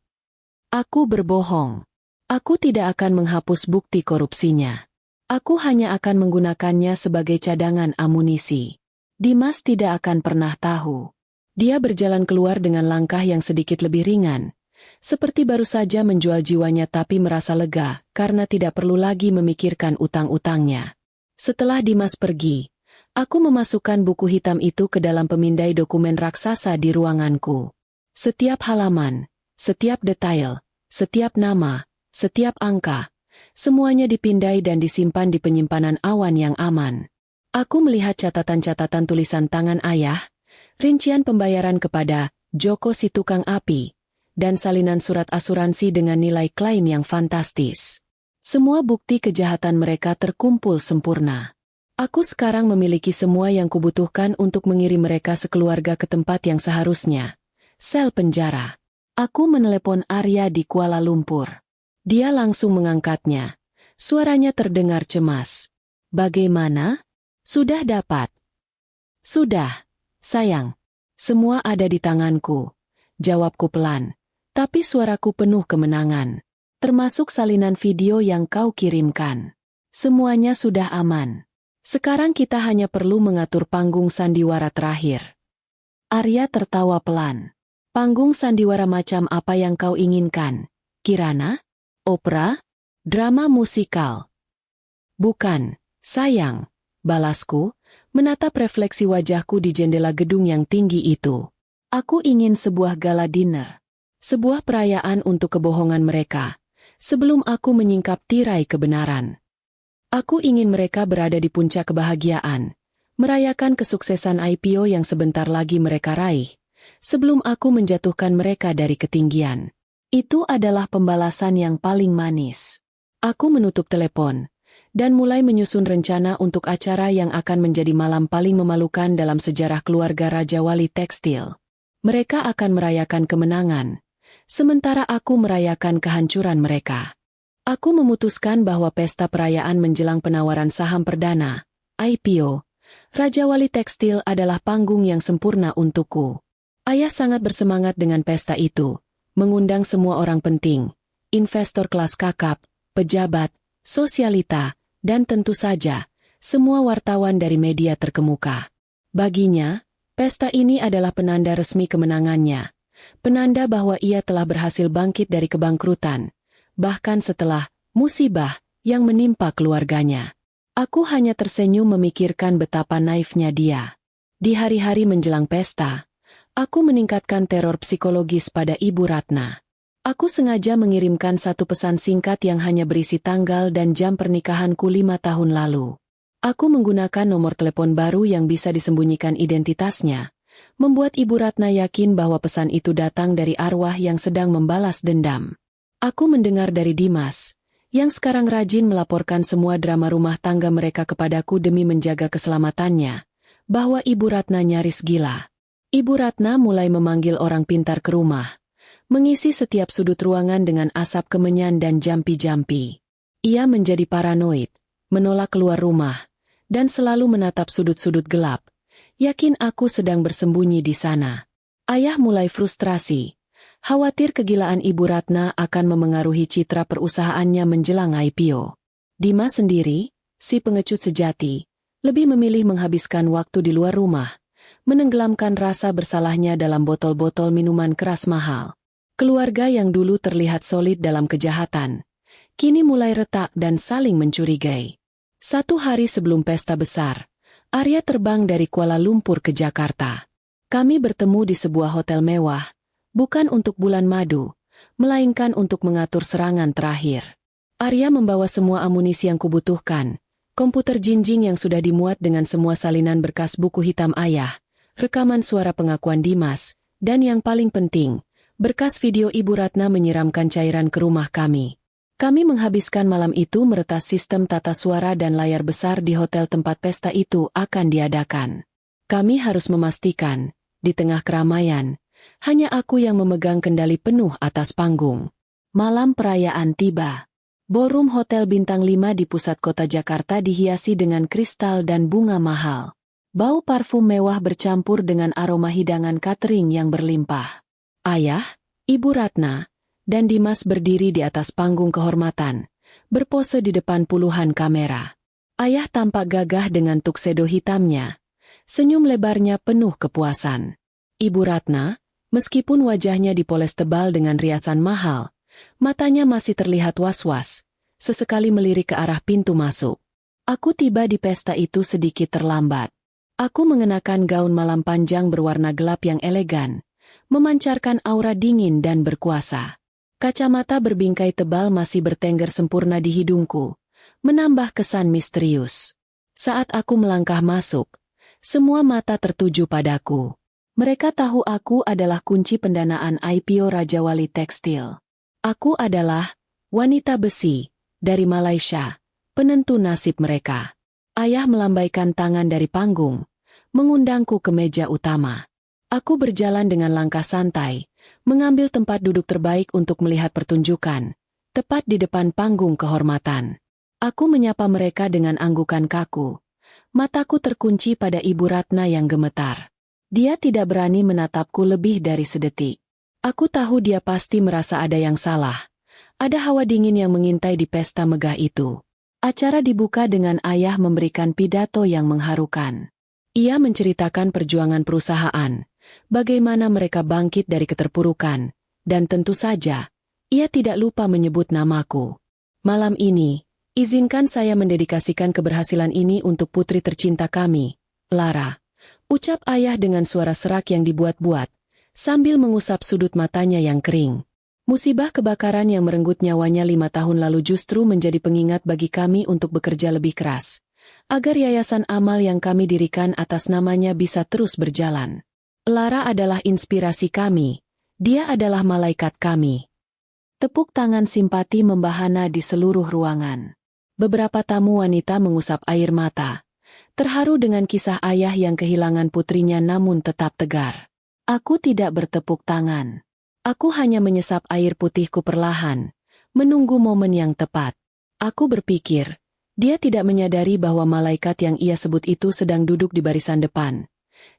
Aku berbohong. Aku tidak akan menghapus bukti korupsinya. Aku hanya akan menggunakannya sebagai cadangan amunisi. Dimas tidak akan pernah tahu. Dia berjalan keluar dengan langkah yang sedikit lebih ringan, seperti baru saja menjual jiwanya tapi merasa lega karena tidak perlu lagi memikirkan utang-utangnya. Setelah Dimas pergi, aku memasukkan buku hitam itu ke dalam pemindai dokumen raksasa di ruanganku. Setiap halaman, setiap detail, setiap nama, setiap angka, semuanya dipindai dan disimpan di penyimpanan awan yang aman. Aku melihat catatan-catatan tulisan tangan ayah, rincian pembayaran kepada Joko si tukang api, dan salinan surat asuransi dengan nilai klaim yang fantastis. Semua bukti kejahatan mereka terkumpul sempurna. Aku sekarang memiliki semua yang kubutuhkan untuk mengirim mereka sekeluarga ke tempat yang seharusnya, sel penjara. Aku menelepon Arya di Kuala Lumpur. Dia langsung mengangkatnya. Suaranya terdengar cemas. Bagaimana? Sudah dapat? Sudah, sayang. Semua ada di tanganku. Jawabku pelan. Tapi suaraku penuh kemenangan. Termasuk salinan video yang kau kirimkan. Semuanya sudah aman. Sekarang kita hanya perlu mengatur panggung sandiwara terakhir. Arya tertawa pelan. Panggung sandiwara macam apa yang kau inginkan? Kirana? Opera? Drama musikal? Bukan, sayang, balasku, menatap refleksi wajahku di jendela gedung yang tinggi itu. Aku ingin sebuah gala dinner. Sebuah perayaan untuk kebohongan mereka. Sebelum aku menyingkap tirai kebenaran. Aku ingin mereka berada di puncak kebahagiaan. Merayakan kesuksesan IPO yang sebentar lagi mereka raih. Sebelum aku menjatuhkan mereka dari ketinggian. Itu adalah pembalasan yang paling manis. Aku menutup telepon. Dan mulai menyusun rencana untuk acara yang akan menjadi malam paling memalukan dalam sejarah keluarga Raja Wali Tekstil. Mereka akan merayakan kemenangan. Sementara aku merayakan kehancuran mereka. Aku memutuskan bahwa pesta perayaan menjelang penawaran saham perdana, IPO, Raja Wali Tekstil adalah panggung yang sempurna untukku. Ayah sangat bersemangat dengan pesta itu, mengundang semua orang penting, investor kelas kakap, pejabat, sosialita, dan tentu saja, semua wartawan dari media terkemuka. Baginya, pesta ini adalah penanda resmi kemenangannya, penanda bahwa ia telah berhasil bangkit dari kebangkrutan, bahkan setelah musibah yang menimpa keluarganya. Aku hanya tersenyum memikirkan betapa naifnya dia. Di hari-hari menjelang pesta, aku meningkatkan teror psikologis pada Ibu Ratna. Aku sengaja mengirimkan satu pesan singkat yang hanya berisi tanggal dan jam pernikahanku 5 tahun lalu. Aku menggunakan nomor telepon baru yang bisa disembunyikan identitasnya, membuat Ibu Ratna yakin bahwa pesan itu datang dari arwah yang sedang membalas dendam. Aku mendengar dari Dimas, yang sekarang rajin melaporkan semua drama rumah tangga mereka kepadaku demi menjaga keselamatannya, bahwa Ibu Ratna nyaris gila. Ibu Ratna mulai memanggil orang pintar ke rumah, mengisi setiap sudut ruangan dengan asap kemenyan dan jampi-jampi. Ia menjadi paranoid, menolak keluar rumah, dan selalu menatap sudut-sudut gelap, yakin aku sedang bersembunyi di sana. Ayah mulai frustrasi, khawatir kegilaan Ibu Ratna akan memengaruhi citra perusahaannya menjelang IPO. Dimas sendiri, si pengecut sejati, lebih memilih menghabiskan waktu di luar rumah, menenggelamkan rasa bersalahnya dalam botol-botol minuman keras mahal. Keluarga yang dulu terlihat solid dalam kejahatan, kini mulai retak dan saling mencurigai. Satu hari sebelum pesta besar, Arya terbang dari Kuala Lumpur ke Jakarta. Kami bertemu di sebuah hotel mewah, bukan untuk bulan madu, melainkan untuk mengatur serangan terakhir. Arya membawa semua amunisi yang kubutuhkan, komputer jinjing yang sudah dimuat dengan semua salinan berkas buku hitam ayah, rekaman suara pengakuan Dimas, dan yang paling penting, berkas video Ibu Ratna menyiramkan cairan ke rumah kami. Kami menghabiskan malam itu meretas sistem tata suara dan layar besar di hotel tempat pesta itu akan diadakan. Kami harus memastikan, di tengah keramaian, hanya aku yang memegang kendali penuh atas panggung. Malam perayaan tiba. Ballroom Hotel Bintang 5 di pusat kota Jakarta dihiasi dengan kristal dan bunga mahal. Bau parfum mewah bercampur dengan aroma hidangan catering yang berlimpah. Ayah, Ibu Ratna, dan Dimas berdiri di atas panggung kehormatan, berpose di depan puluhan kamera. Ayah tampak gagah dengan tuxedo hitamnya. Senyum lebarnya penuh kepuasan. Ibu Ratna, meskipun wajahnya dipoles tebal dengan riasan mahal, matanya masih terlihat was-was, sesekali melirik ke arah pintu masuk. Aku tiba di pesta itu sedikit terlambat. Aku mengenakan gaun malam panjang berwarna gelap yang elegan, memancarkan aura dingin dan berkuasa. Kacamata berbingkai tebal masih bertengger sempurna di hidungku, menambah kesan misterius. Saat aku melangkah masuk, semua mata tertuju padaku. Mereka tahu aku adalah kunci pendanaan IPO Raja Wali Tekstil. Aku adalah wanita besi dari Malaysia, penentu nasib mereka. Ayah melambaikan tangan dari panggung, mengundangku ke meja utama. Aku berjalan dengan langkah santai, mengambil tempat duduk terbaik untuk melihat pertunjukan, tepat di depan panggung kehormatan. Aku menyapa mereka dengan anggukan kaku. Mataku terkunci pada Ibu Ratna yang gemetar. Dia tidak berani menatapku lebih dari sedetik. Aku tahu dia pasti merasa ada yang salah. Ada hawa dingin yang mengintai di pesta megah itu. Acara dibuka dengan ayah memberikan pidato yang mengharukan. Ia menceritakan perjuangan perusahaan, bagaimana mereka bangkit dari keterpurukan, dan tentu saja, ia tidak lupa menyebut namaku. Malam ini, izinkan saya mendedikasikan keberhasilan ini untuk putri tercinta kami, Lara. Ucap ayah dengan suara serak yang dibuat-buat, sambil mengusap sudut matanya yang kering. Musibah kebakaran yang merenggut nyawanya 5 tahun lalu justru menjadi pengingat bagi kami untuk bekerja lebih keras, agar yayasan amal yang kami dirikan atas namanya bisa terus berjalan. Lara adalah inspirasi kami, dia adalah malaikat kami. Tepuk tangan simpati membahana di seluruh ruangan. Beberapa tamu wanita mengusap air mata, terharu dengan kisah ayah yang kehilangan putrinya namun tetap tegar. Aku tidak bertepuk tangan. Aku hanya menyesap air putihku perlahan, menunggu momen yang tepat. Aku berpikir, dia tidak menyadari bahwa malaikat yang ia sebut itu sedang duduk di barisan depan,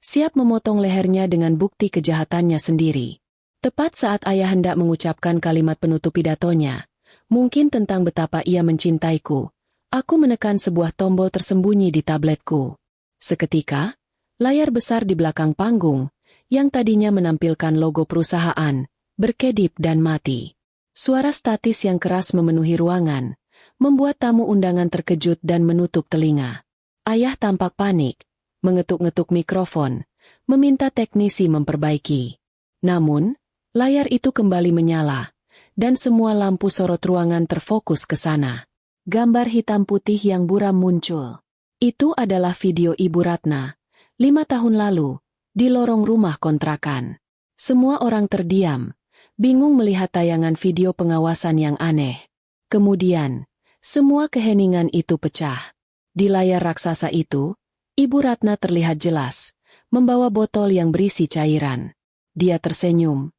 siap memotong lehernya dengan bukti kejahatannya sendiri. Tepat saat ayah hendak mengucapkan kalimat penutup pidatonya, mungkin tentang betapa ia mencintaiku, aku menekan sebuah tombol tersembunyi di tabletku. Seketika, layar besar di belakang panggung, yang tadinya menampilkan logo perusahaan, berkedip dan mati. Suara statis yang keras memenuhi ruangan, membuat tamu undangan terkejut dan menutup telinga. Ayah tampak panik, mengetuk-ngetuk mikrofon, meminta teknisi memperbaiki. Namun, layar itu kembali menyala, dan semua lampu sorot ruangan terfokus ke sana. Gambar hitam putih yang buram muncul. Itu adalah video Ibu Ratna, 5 tahun lalu, di lorong rumah kontrakan. Semua orang terdiam, bingung melihat tayangan video pengawasan yang aneh. Kemudian, semua keheningan itu pecah. Di layar raksasa itu, Ibu Ratna terlihat jelas, membawa botol yang berisi cairan. Dia tersenyum,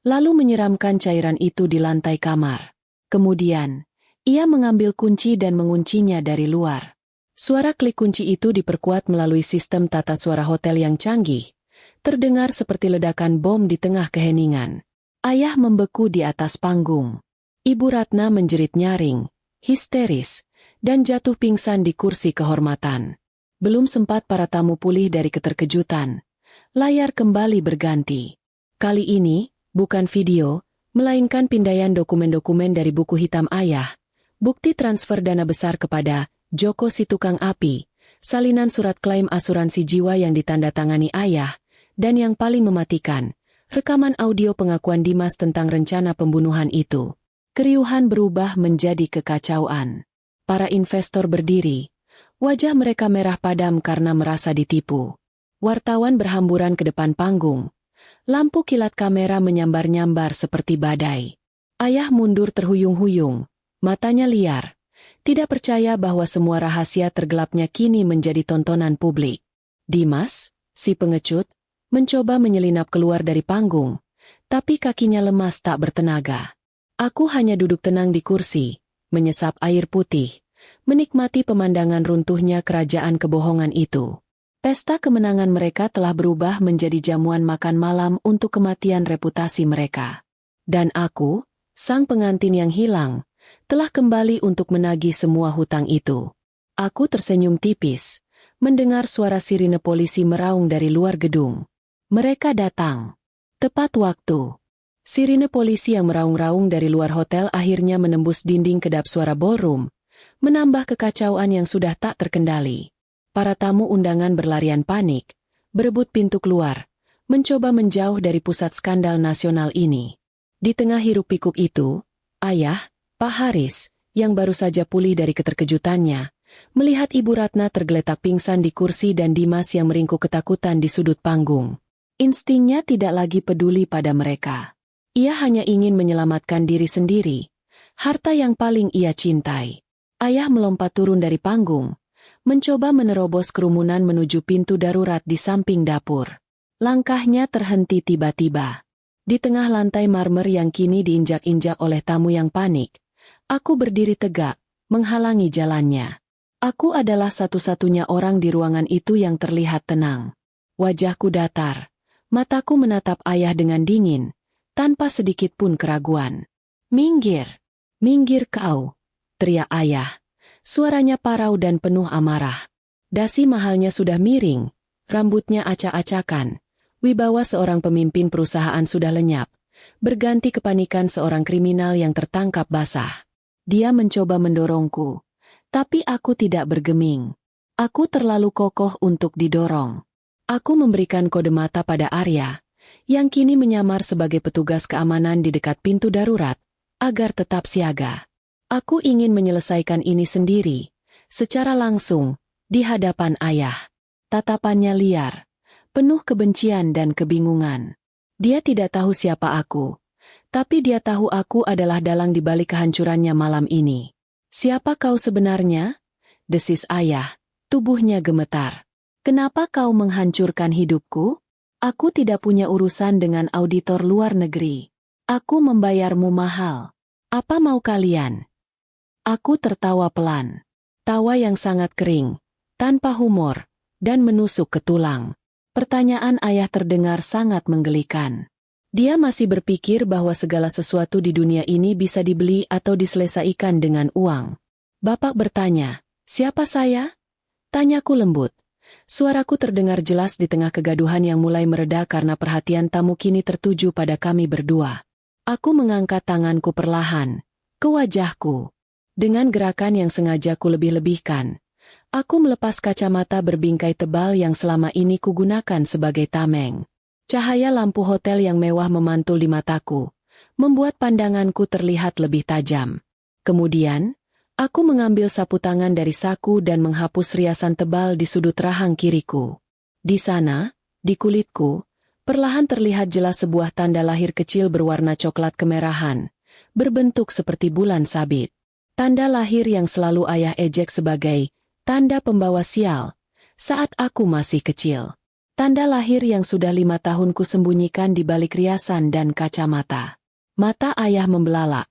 lalu menyiramkan cairan itu di lantai kamar. Kemudian, ia mengambil kunci dan menguncinya dari luar. Suara klik kunci itu diperkuat melalui sistem tata suara hotel yang canggih, terdengar seperti ledakan bom di tengah keheningan. Ayah membeku di atas panggung. Ibu Ratna menjerit nyaring, histeris, dan jatuh pingsan di kursi kehormatan. Belum sempat para tamu pulih dari keterkejutan, layar kembali berganti. Kali ini, bukan video, melainkan pindaian dokumen-dokumen dari buku hitam ayah, bukti transfer dana besar kepada Joko si tukang api, salinan surat klaim asuransi jiwa yang ditandatangani ayah, dan yang paling mematikan, rekaman audio pengakuan Dimas tentang rencana pembunuhan itu. Keriuhan berubah menjadi kekacauan. Para investor berdiri. Wajah mereka merah padam karena merasa ditipu. Wartawan berhamburan ke depan panggung. Lampu kilat kamera menyambar-nyambar seperti badai. Ayah mundur terhuyung-huyung, matanya liar. Tidak percaya bahwa semua rahasia tergelapnya kini menjadi tontonan publik. Dimas, si pengecut, mencoba menyelinap keluar dari panggung, tapi kakinya lemas tak bertenaga. Aku hanya duduk tenang di kursi, menyesap air putih, menikmati pemandangan runtuhnya kerajaan kebohongan itu. Pesta kemenangan mereka telah berubah menjadi jamuan makan malam untuk kematian reputasi mereka. Dan aku, sang pengantin yang hilang, telah kembali untuk menagih semua hutang itu. Aku tersenyum tipis, mendengar suara sirine polisi meraung dari luar gedung. Mereka datang. Tepat waktu. Sirine polisi yang meraung-raung dari luar hotel akhirnya menembus dinding kedap suara ballroom, menambah kekacauan yang sudah tak terkendali. Para tamu undangan berlarian panik, berebut pintu keluar, mencoba menjauh dari pusat skandal nasional ini. Di tengah hiruk-pikuk itu, ayah, Pak Haris, yang baru saja pulih dari keterkejutannya, melihat Ibu Ratna tergeletak pingsan di kursi dan Dimas yang meringkuk ketakutan di sudut panggung. Instingnya tidak lagi peduli pada mereka. Ia hanya ingin menyelamatkan diri sendiri, harta yang paling ia cintai. Ayah melompat turun dari panggung, mencoba menerobos kerumunan menuju pintu darurat di samping dapur. Langkahnya terhenti tiba-tiba. Di tengah lantai marmer yang kini diinjak-injak oleh tamu yang panik, aku berdiri tegak, menghalangi jalannya. Aku adalah satu-satunya orang di ruangan itu yang terlihat tenang. Wajahku datar. Mataku menatap ayah dengan dingin, tanpa sedikit pun keraguan. "Minggir! Minggir kau!" teriak ayah. Suaranya parau dan penuh amarah. Dasi mahalnya sudah miring, rambutnya acak-acakan. Wibawa seorang pemimpin perusahaan sudah lenyap, berganti kepanikan seorang kriminal yang tertangkap basah. Dia mencoba mendorongku, tapi aku tidak bergeming. Aku terlalu kokoh untuk didorong. Aku memberikan kode mata pada Arya, yang kini menyamar sebagai petugas keamanan di dekat pintu darurat, agar tetap siaga. Aku ingin menyelesaikan ini sendiri, secara langsung, di hadapan ayah. Tatapannya liar, penuh kebencian dan kebingungan. Dia tidak tahu siapa aku, tapi dia tahu aku adalah dalang di balik kehancurannya malam ini. "Siapa kau sebenarnya?" desis ayah, tubuhnya gemetar. "Kenapa kau menghancurkan hidupku? Aku tidak punya urusan dengan auditor luar negeri. Aku membayarmu mahal. Apa mau kalian?" Aku tertawa pelan. Tawa yang sangat kering, tanpa humor, dan menusuk ke tulang. Pertanyaan ayah terdengar sangat menggelikan. Dia masih berpikir bahwa segala sesuatu di dunia ini bisa dibeli atau diselesaikan dengan uang. Bapak bertanya, "Siapa saya?" Tanyaku lembut. Suaraku terdengar jelas di tengah kegaduhan yang mulai mereda karena perhatian tamu kini tertuju pada kami berdua. Aku mengangkat tanganku perlahan ke wajahku. Dengan gerakan yang sengaja ku lebih-lebihkan, aku melepas kacamata berbingkai tebal yang selama ini kugunakan sebagai tameng. Cahaya lampu hotel yang mewah memantul di mataku, membuat pandanganku terlihat lebih tajam. Kemudian, aku mengambil sapu tangan dari saku dan menghapus riasan tebal di sudut rahang kiriku. Di sana, di kulitku, perlahan terlihat jelas sebuah tanda lahir kecil berwarna coklat kemerahan, berbentuk seperti bulan sabit. Tanda lahir yang selalu ayah ejek sebagai tanda pembawa sial saat aku masih kecil. Tanda lahir yang sudah 5 tahun kusembunyikan di balik riasan dan kacamata. Mata ayah membelalak.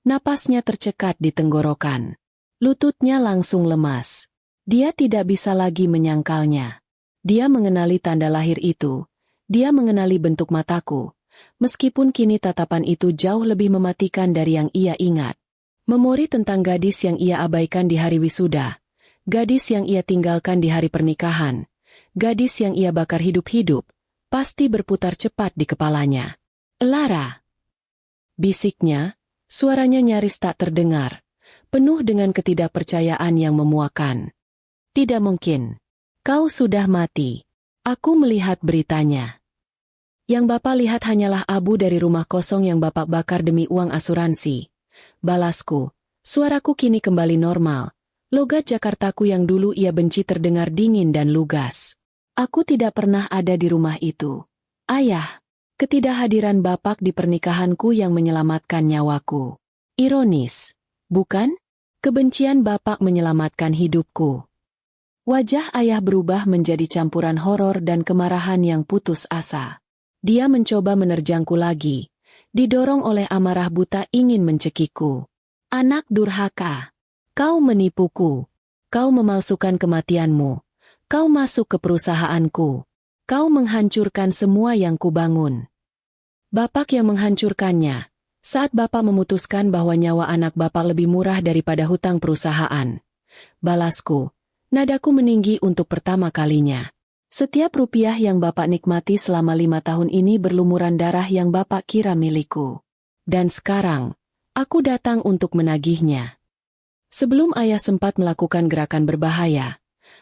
Napasnya tercekat di tenggorokan. Lututnya langsung lemas. Dia tidak bisa lagi menyangkalnya. Dia mengenali tanda lahir itu. Dia mengenali bentuk mataku. Meskipun kini tatapan itu jauh lebih mematikan dari yang ia ingat. Memori tentang gadis yang ia abaikan di hari wisuda. Gadis yang ia tinggalkan di hari pernikahan. Gadis yang ia bakar hidup-hidup. Pasti berputar cepat di kepalanya. "Lara!" bisiknya, suaranya nyaris tak terdengar. Penuh dengan ketidakpercayaan yang memuakan. "Tidak mungkin. Kau sudah mati." Aku melihat beritanya. "Yang Bapak lihat hanyalah abu dari rumah kosong yang Bapak bakar demi uang asuransi." Balasku. Suaraku kini kembali normal. Logat Jakartaku yang dulu ia benci terdengar dingin dan lugas. "Aku tidak pernah ada di rumah itu. Ayah, ketidakhadiran Bapak di pernikahanku yang menyelamatkan nyawaku." Ironis, bukan? Kebencian Bapak menyelamatkan hidupku. Wajah ayah berubah menjadi campuran horor dan kemarahan yang putus asa. Dia mencoba menerjangku lagi. Didorong oleh amarah buta ingin mencekikku. "Anak durhaka. Kau menipuku. Kau memalsukan kematianmu. Kau masuk ke perusahaanku. Kau menghancurkan semua yang kubangun." Bapak yang menghancurkannya. Saat Bapak memutuskan bahwa nyawa anak Bapak lebih murah daripada hutang perusahaan. Balasku. Nadaku meninggi untuk pertama kalinya. Setiap rupiah yang Bapak nikmati selama 5 tahun ini berlumuran darah yang Bapak kira milikku. Dan sekarang, aku datang untuk menagihnya. Sebelum ayah sempat melakukan gerakan berbahaya,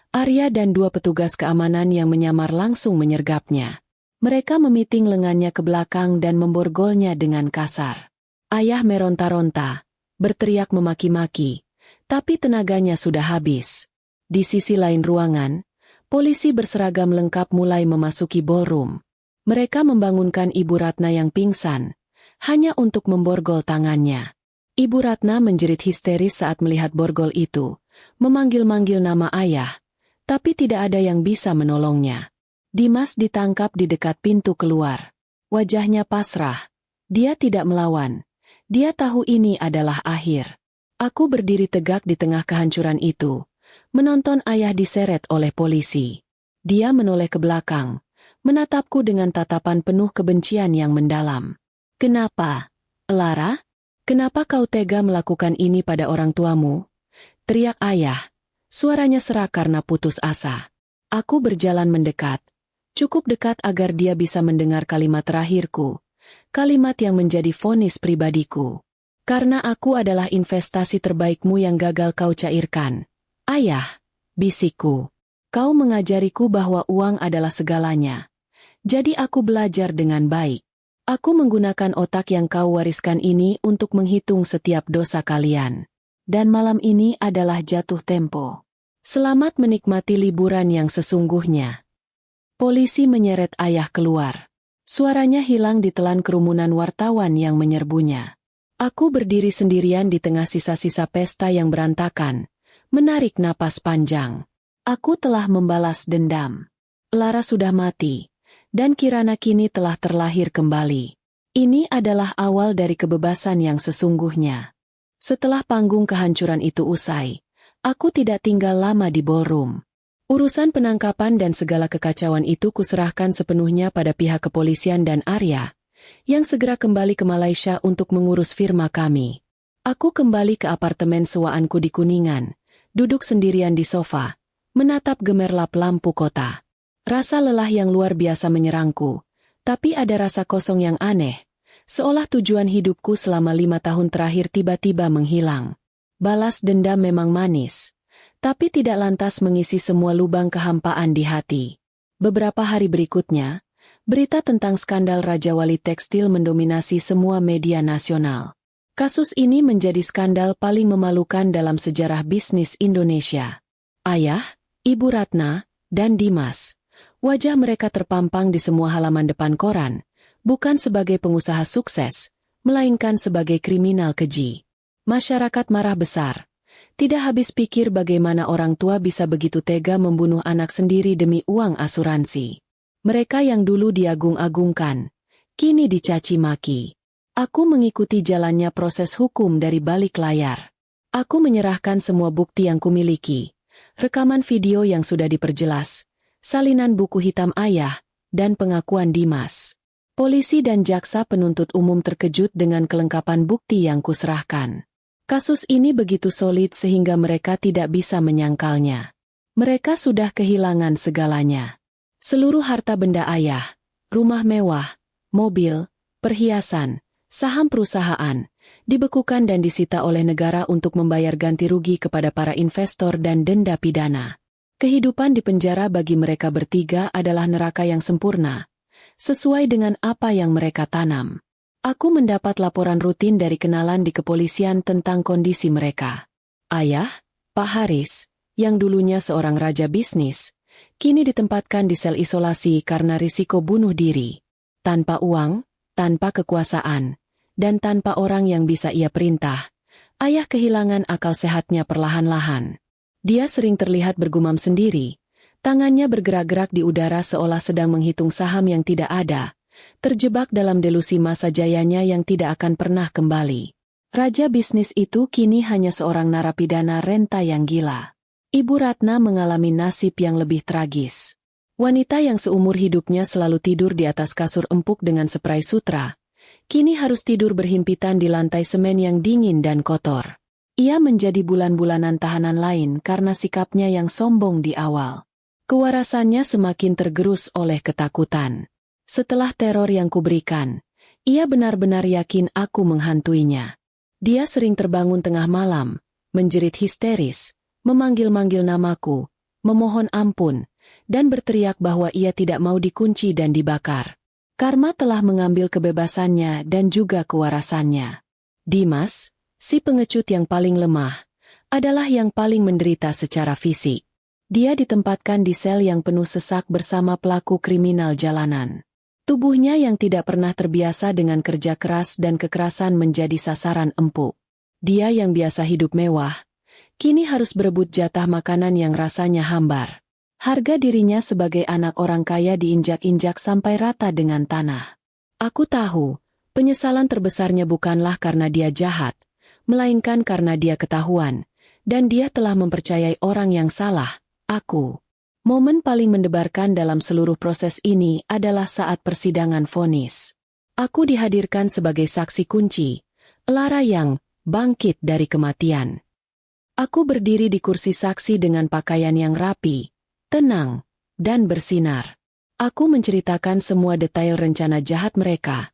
Arya dan 2 petugas keamanan yang menyamar langsung menyergapnya. Mereka memiting lengannya ke belakang dan memborgolnya dengan kasar. Ayah meronta-ronta, berteriak memaki-maki, tapi tenaganya sudah habis. Di sisi lain ruangan, polisi berseragam lengkap mulai memasuki ballroom. Mereka membangunkan Ibu Ratna yang pingsan, hanya untuk memborgol tangannya. Ibu Ratna menjerit histeris saat melihat borgol itu, memanggil-manggil nama ayah, tapi tidak ada yang bisa menolongnya. Dimas ditangkap di dekat pintu keluar. Wajahnya pasrah. Dia tidak melawan. Dia tahu ini adalah akhir. Aku berdiri tegak di tengah kehancuran itu, menonton ayah diseret oleh polisi. Dia menoleh ke belakang, menatapku dengan tatapan penuh kebencian yang mendalam. "Kenapa, Lara? Kenapa kau tega melakukan ini pada orang tuamu?" teriak ayah. Suaranya serak karena putus asa. Aku berjalan mendekat. Cukup dekat agar dia bisa mendengar kalimat terakhirku. Kalimat yang menjadi vonis pribadiku. "Karena aku adalah investasi terbaikmu yang gagal kau cairkan. Ayah," bisikku. "Kau mengajariku bahwa uang adalah segalanya. Jadi aku belajar dengan baik. Aku menggunakan otak yang kau wariskan ini untuk menghitung setiap dosa kalian. Dan malam ini adalah jatuh tempo. Selamat menikmati liburan yang sesungguhnya." Polisi menyeret ayah keluar. Suaranya hilang ditelan kerumunan wartawan yang menyerbunya. Aku berdiri sendirian di tengah sisa-sisa pesta yang berantakan, menarik napas panjang. Aku telah membalas dendam. Lara sudah mati, dan Kirana kini telah terlahir kembali. Ini adalah awal dari kebebasan yang sesungguhnya. Setelah panggung kehancuran itu usai, aku tidak tinggal lama di ballroom. Urusan penangkapan dan segala kekacauan itu kuserahkan sepenuhnya pada pihak kepolisian dan Arya, yang segera kembali ke Malaysia untuk mengurus firma kami. Aku kembali ke apartemen sewaanku di Kuningan, duduk sendirian di sofa, menatap gemerlap lampu kota. Rasa lelah yang luar biasa menyerangku, tapi ada rasa kosong yang aneh, seolah tujuan hidupku selama 5 tahun terakhir tiba-tiba menghilang. Balas dendam memang manis, tapi tidak lantas mengisi semua lubang kehampaan di hati. Beberapa hari berikutnya, berita tentang skandal Raja Wali Tekstil mendominasi semua media nasional. Kasus ini menjadi skandal paling memalukan dalam sejarah bisnis Indonesia. Ayah, Ibu Ratna, dan Dimas, wajah mereka terpampang di semua halaman depan koran, bukan sebagai pengusaha sukses, melainkan sebagai kriminal keji. Masyarakat marah besar. Tidak habis pikir bagaimana orang tua bisa begitu tega membunuh anak sendiri demi uang asuransi. Mereka yang dulu diagung-agungkan, kini dicaci maki. Aku mengikuti jalannya proses hukum dari balik layar. Aku menyerahkan semua bukti yang kumiliki, rekaman video yang sudah diperjelas, salinan buku hitam ayah, dan pengakuan Dimas. Polisi dan jaksa penuntut umum terkejut dengan kelengkapan bukti yang kuserahkan. Kasus ini begitu solid sehingga mereka tidak bisa menyangkalnya. Mereka sudah kehilangan segalanya. Seluruh harta benda ayah, rumah mewah, mobil, perhiasan, saham perusahaan, dibekukan dan disita oleh negara untuk membayar ganti rugi kepada para investor dan denda pidana. Kehidupan di penjara bagi mereka bertiga adalah neraka yang sempurna, sesuai dengan apa yang mereka tanam. Aku mendapat laporan rutin dari kenalan di kepolisian tentang kondisi mereka. Ayah, Pak Haris, yang dulunya seorang raja bisnis, kini ditempatkan di sel isolasi karena risiko bunuh diri. Tanpa uang, tanpa kekuasaan, dan tanpa orang yang bisa ia perintah, ayah kehilangan akal sehatnya perlahan-lahan. Dia sering terlihat bergumam sendiri, tangannya bergerak-gerak di udara seolah sedang menghitung saham yang tidak ada, terjebak dalam delusi masa jayanya yang tidak akan pernah kembali. Raja bisnis itu kini hanya seorang narapidana renta yang gila. Ibu Ratna mengalami nasib yang lebih tragis. Wanita yang seumur hidupnya selalu tidur di atas kasur empuk dengan spray sutra, kini harus tidur berhimpitan di lantai semen yang dingin dan kotor. Ia menjadi bulan-bulanan tahanan lain karena sikapnya yang sombong di awal. Kewarasannya semakin tergerus oleh ketakutan. Setelah teror yang kuberikan, ia benar-benar yakin aku menghantuinya. Dia sering terbangun tengah malam, menjerit histeris, memanggil-manggil namaku, memohon ampun, dan berteriak bahwa ia tidak mau dikunci dan dibakar. Karma telah mengambil kebebasannya dan juga kewarasannya. Dimas, si pengecut yang paling lemah, adalah yang paling menderita secara fisik. Dia ditempatkan di sel yang penuh sesak bersama pelaku kriminal jalanan. Tubuhnya yang tidak pernah terbiasa dengan kerja keras dan kekerasan menjadi sasaran empuk. Dia yang biasa hidup mewah, kini harus berebut jatah makanan yang rasanya hambar. Harga dirinya sebagai anak orang kaya diinjak-injak sampai rata dengan tanah. Aku tahu, penyesalan terbesarnya bukanlah karena dia jahat, melainkan karena dia ketahuan, dan dia telah mempercayai orang yang salah, aku. Momen paling mendebarkan dalam seluruh proses ini adalah saat persidangan vonis. Aku dihadirkan sebagai saksi kunci, Lara yang bangkit dari kematian. Aku berdiri di kursi saksi dengan pakaian yang rapi, tenang, dan bersinar. Aku menceritakan semua detail rencana jahat mereka,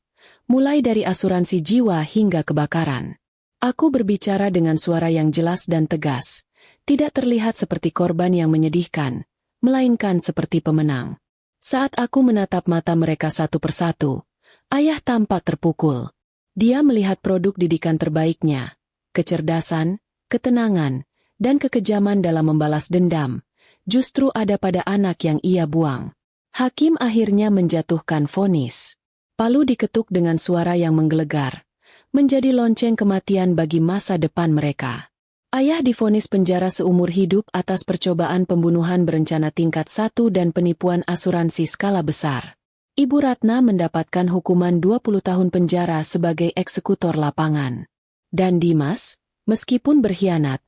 mulai dari asuransi jiwa hingga kebakaran. Aku berbicara dengan suara yang jelas dan tegas, tidak terlihat seperti korban yang menyedihkan, melainkan seperti pemenang. Saat aku menatap mata mereka satu persatu, ayah tampak terpukul. Dia melihat produk didikan terbaiknya, kecerdasan, ketenangan, dan kekejaman dalam membalas dendam, justru ada pada anak yang ia buang. Hakim akhirnya menjatuhkan vonis. Palu diketuk dengan suara yang menggelegar, menjadi lonceng kematian bagi masa depan mereka. Ayah divonis penjara seumur hidup atas percobaan pembunuhan berencana tingkat 1 dan penipuan asuransi skala besar. Ibu Ratna mendapatkan hukuman 20 tahun penjara sebagai eksekutor lapangan. Dan Dimas, meskipun berkhianat,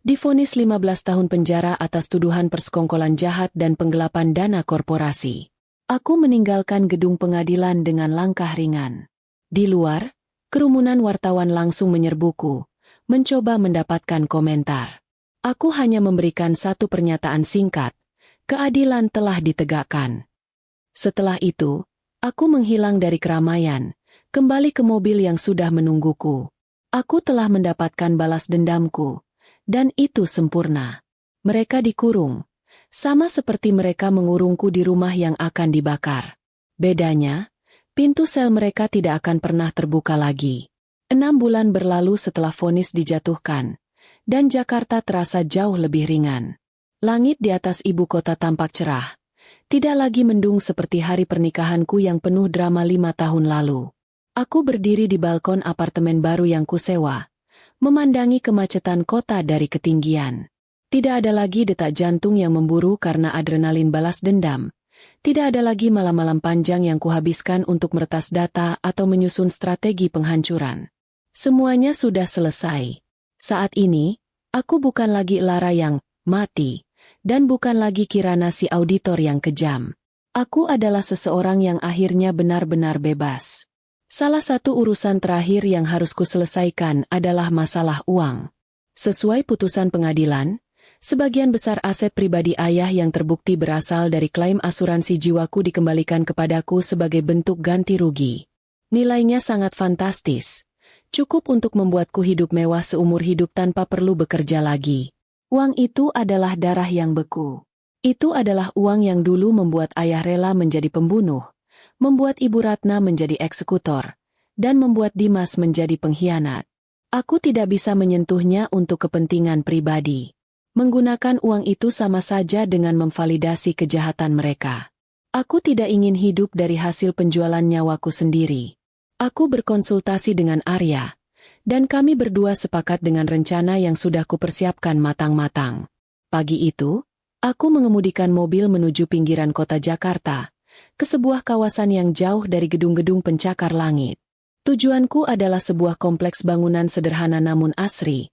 divonis 15 tahun penjara atas tuduhan persekongkolan jahat dan penggelapan dana korporasi. Aku meninggalkan gedung pengadilan dengan langkah ringan. Di luar, kerumunan wartawan langsung menyerbuku, mencoba mendapatkan komentar. Aku hanya memberikan satu pernyataan singkat, keadilan telah ditegakkan. Setelah itu, aku menghilang dari keramaian, kembali ke mobil yang sudah menungguku. Aku telah mendapatkan balas dendamku. Dan itu sempurna. Mereka dikurung, sama seperti mereka mengurungku di rumah yang akan dibakar. Bedanya, pintu sel mereka tidak akan pernah terbuka lagi. 6 bulan berlalu setelah vonis dijatuhkan, dan Jakarta terasa jauh lebih ringan. Langit di atas ibu kota tampak cerah, tidak lagi mendung seperti hari pernikahanku yang penuh drama 5 tahun lalu. Aku berdiri di balkon apartemen baru yang kusewa, memandangi kemacetan kota dari ketinggian. Tidak ada lagi detak jantung yang memburu karena adrenalin balas dendam. Tidak ada lagi malam-malam panjang yang kuhabiskan untuk meretas data atau menyusun strategi penghancuran. Semuanya sudah selesai. Saat ini, aku bukan lagi Lara yang mati, dan bukan lagi Kirana si auditor yang kejam. Aku adalah seseorang yang akhirnya benar-benar bebas. Salah satu urusan terakhir yang harus kuselesaikan adalah masalah uang. Sesuai putusan pengadilan, sebagian besar aset pribadi ayah yang terbukti berasal dari klaim asuransi jiwaku dikembalikan kepadaku sebagai bentuk ganti rugi. Nilainya sangat fantastis, cukup untuk membuatku hidup mewah seumur hidup tanpa perlu bekerja lagi. Uang itu adalah darah yang beku. Itu adalah uang yang dulu membuat ayah rela menjadi pembunuh, membuat Ibu Ratna menjadi eksekutor, dan membuat Dimas menjadi pengkhianat. Aku tidak bisa menyentuhnya untuk kepentingan pribadi. Menggunakan uang itu sama saja dengan memvalidasi kejahatan mereka. Aku tidak ingin hidup dari hasil penjualan nyawaku sendiri. Aku berkonsultasi dengan Arya, dan kami berdua sepakat dengan rencana yang sudah kupersiapkan matang-matang. Pagi itu, aku mengemudikan mobil menuju pinggiran kota Jakarta, ke sebuah kawasan yang jauh dari gedung-gedung pencakar langit. Tujuanku adalah sebuah kompleks bangunan sederhana namun asri,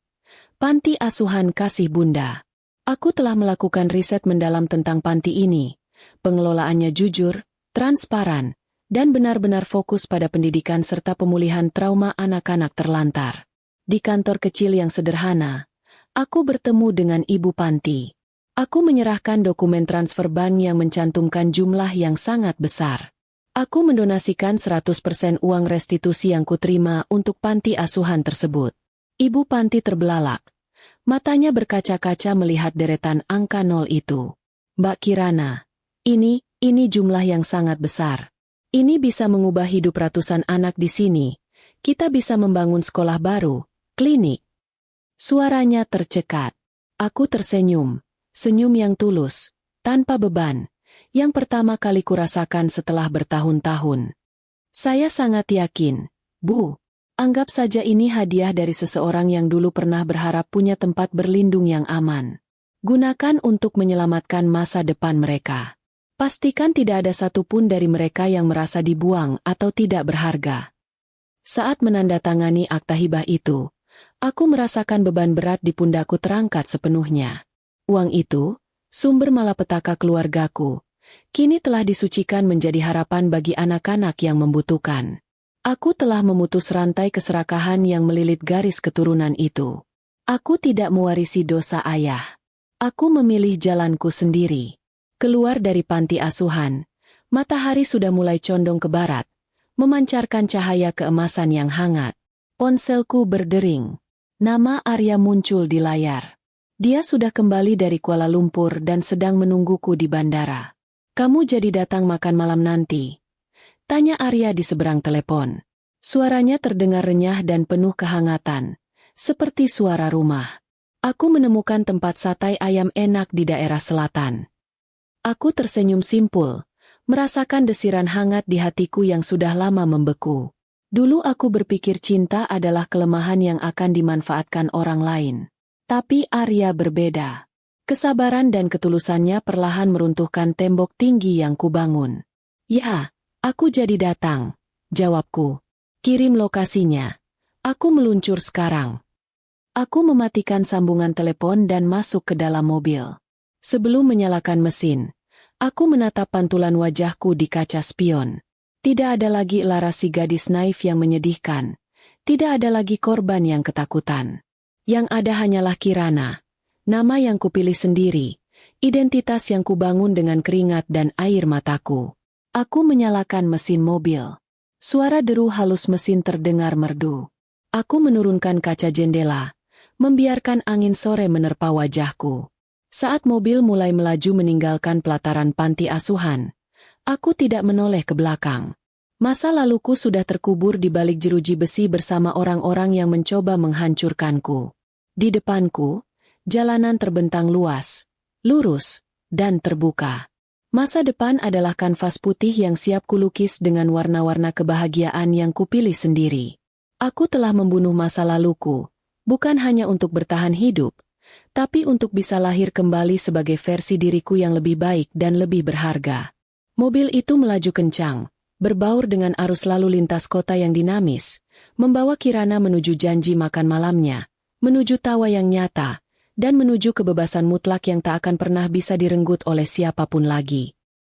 panti asuhan kasih bunda. Aku telah melakukan riset mendalam tentang panti ini, pengelolaannya jujur, transparan, dan benar-benar fokus pada pendidikan serta pemulihan trauma anak-anak terlantar. Di kantor kecil yang sederhana, aku bertemu dengan ibu panti. Aku menyerahkan dokumen transfer bank yang mencantumkan jumlah yang sangat besar. Aku mendonasikan 100% uang restitusi yang kuterima untuk panti asuhan tersebut. Ibu panti terbelalak. Matanya berkaca-kaca melihat deretan angka 0 itu. Mbak Kirana, ini jumlah yang sangat besar. Ini bisa mengubah hidup ratusan anak di sini. Kita bisa membangun sekolah baru, klinik. Suaranya tercekat. Aku tersenyum. Senyum yang tulus, tanpa beban, yang pertama kali kurasakan setelah bertahun-tahun. Saya sangat yakin, Bu. Anggap saja ini hadiah dari seseorang yang dulu pernah berharap punya tempat berlindung yang aman. Gunakan untuk menyelamatkan masa depan mereka. Pastikan tidak ada satupun dari mereka yang merasa dibuang atau tidak berharga. Saat menandatangani akta hibah itu, aku merasakan beban berat di pundakku terangkat sepenuhnya. Uang itu, sumber malapetaka keluargaku, kini telah disucikan menjadi harapan bagi anak-anak yang membutuhkan. Aku telah memutus rantai keserakahan yang melilit garis keturunan itu. Aku tidak mewarisi dosa ayah. Aku memilih jalanku sendiri. Keluar dari panti asuhan, matahari sudah mulai condong ke barat, memancarkan cahaya keemasan yang hangat. Ponselku berdering. Nama Arya muncul di layar. Dia sudah kembali dari Kuala Lumpur dan sedang menungguku di bandara. "Kamu jadi datang makan malam nanti?" tanya Arya di seberang telepon. Suaranya terdengar renyah dan penuh kehangatan, seperti suara rumah. Aku menemukan tempat satai ayam enak di daerah selatan. Aku tersenyum simpul, merasakan desiran hangat di hatiku yang sudah lama membeku. Dulu aku berpikir cinta adalah kelemahan yang akan dimanfaatkan orang lain. Tapi Arya berbeda. Kesabaran dan ketulusannya perlahan meruntuhkan tembok tinggi yang kubangun. "Ya, aku jadi datang," jawabku. "Kirim lokasinya. Aku meluncur sekarang." Aku mematikan sambungan telepon dan masuk ke dalam mobil. Sebelum menyalakan mesin, aku menatap pantulan wajahku di kaca spion. Tidak ada lagi Lara si gadis naif yang menyedihkan. Tidak ada lagi korban yang ketakutan. Yang ada hanyalah Kirana, nama yang kupilih sendiri, identitas yang kubangun dengan keringat dan air mataku. Aku menyalakan mesin mobil. Suara deru halus mesin terdengar merdu. Aku menurunkan kaca jendela, membiarkan angin sore menerpa wajahku. Saat mobil mulai melaju meninggalkan pelataran panti asuhan, aku tidak menoleh ke belakang. Masa laluku sudah terkubur di balik jeruji besi bersama orang-orang yang mencoba menghancurkanku. Di depanku, jalanan terbentang luas, lurus, dan terbuka. Masa depan adalah kanvas putih yang siap kulukis dengan warna-warna kebahagiaan yang kupilih sendiri. Aku telah membunuh masa laluku, bukan hanya untuk bertahan hidup, tapi untuk bisa lahir kembali sebagai versi diriku yang lebih baik dan lebih berharga. Mobil itu melaju kencang, berbaur dengan arus lalu lintas kota yang dinamis, membawa Kirana menuju janji makan malamnya, menuju tawa yang nyata, dan menuju kebebasan mutlak yang tak akan pernah bisa direnggut oleh siapapun lagi.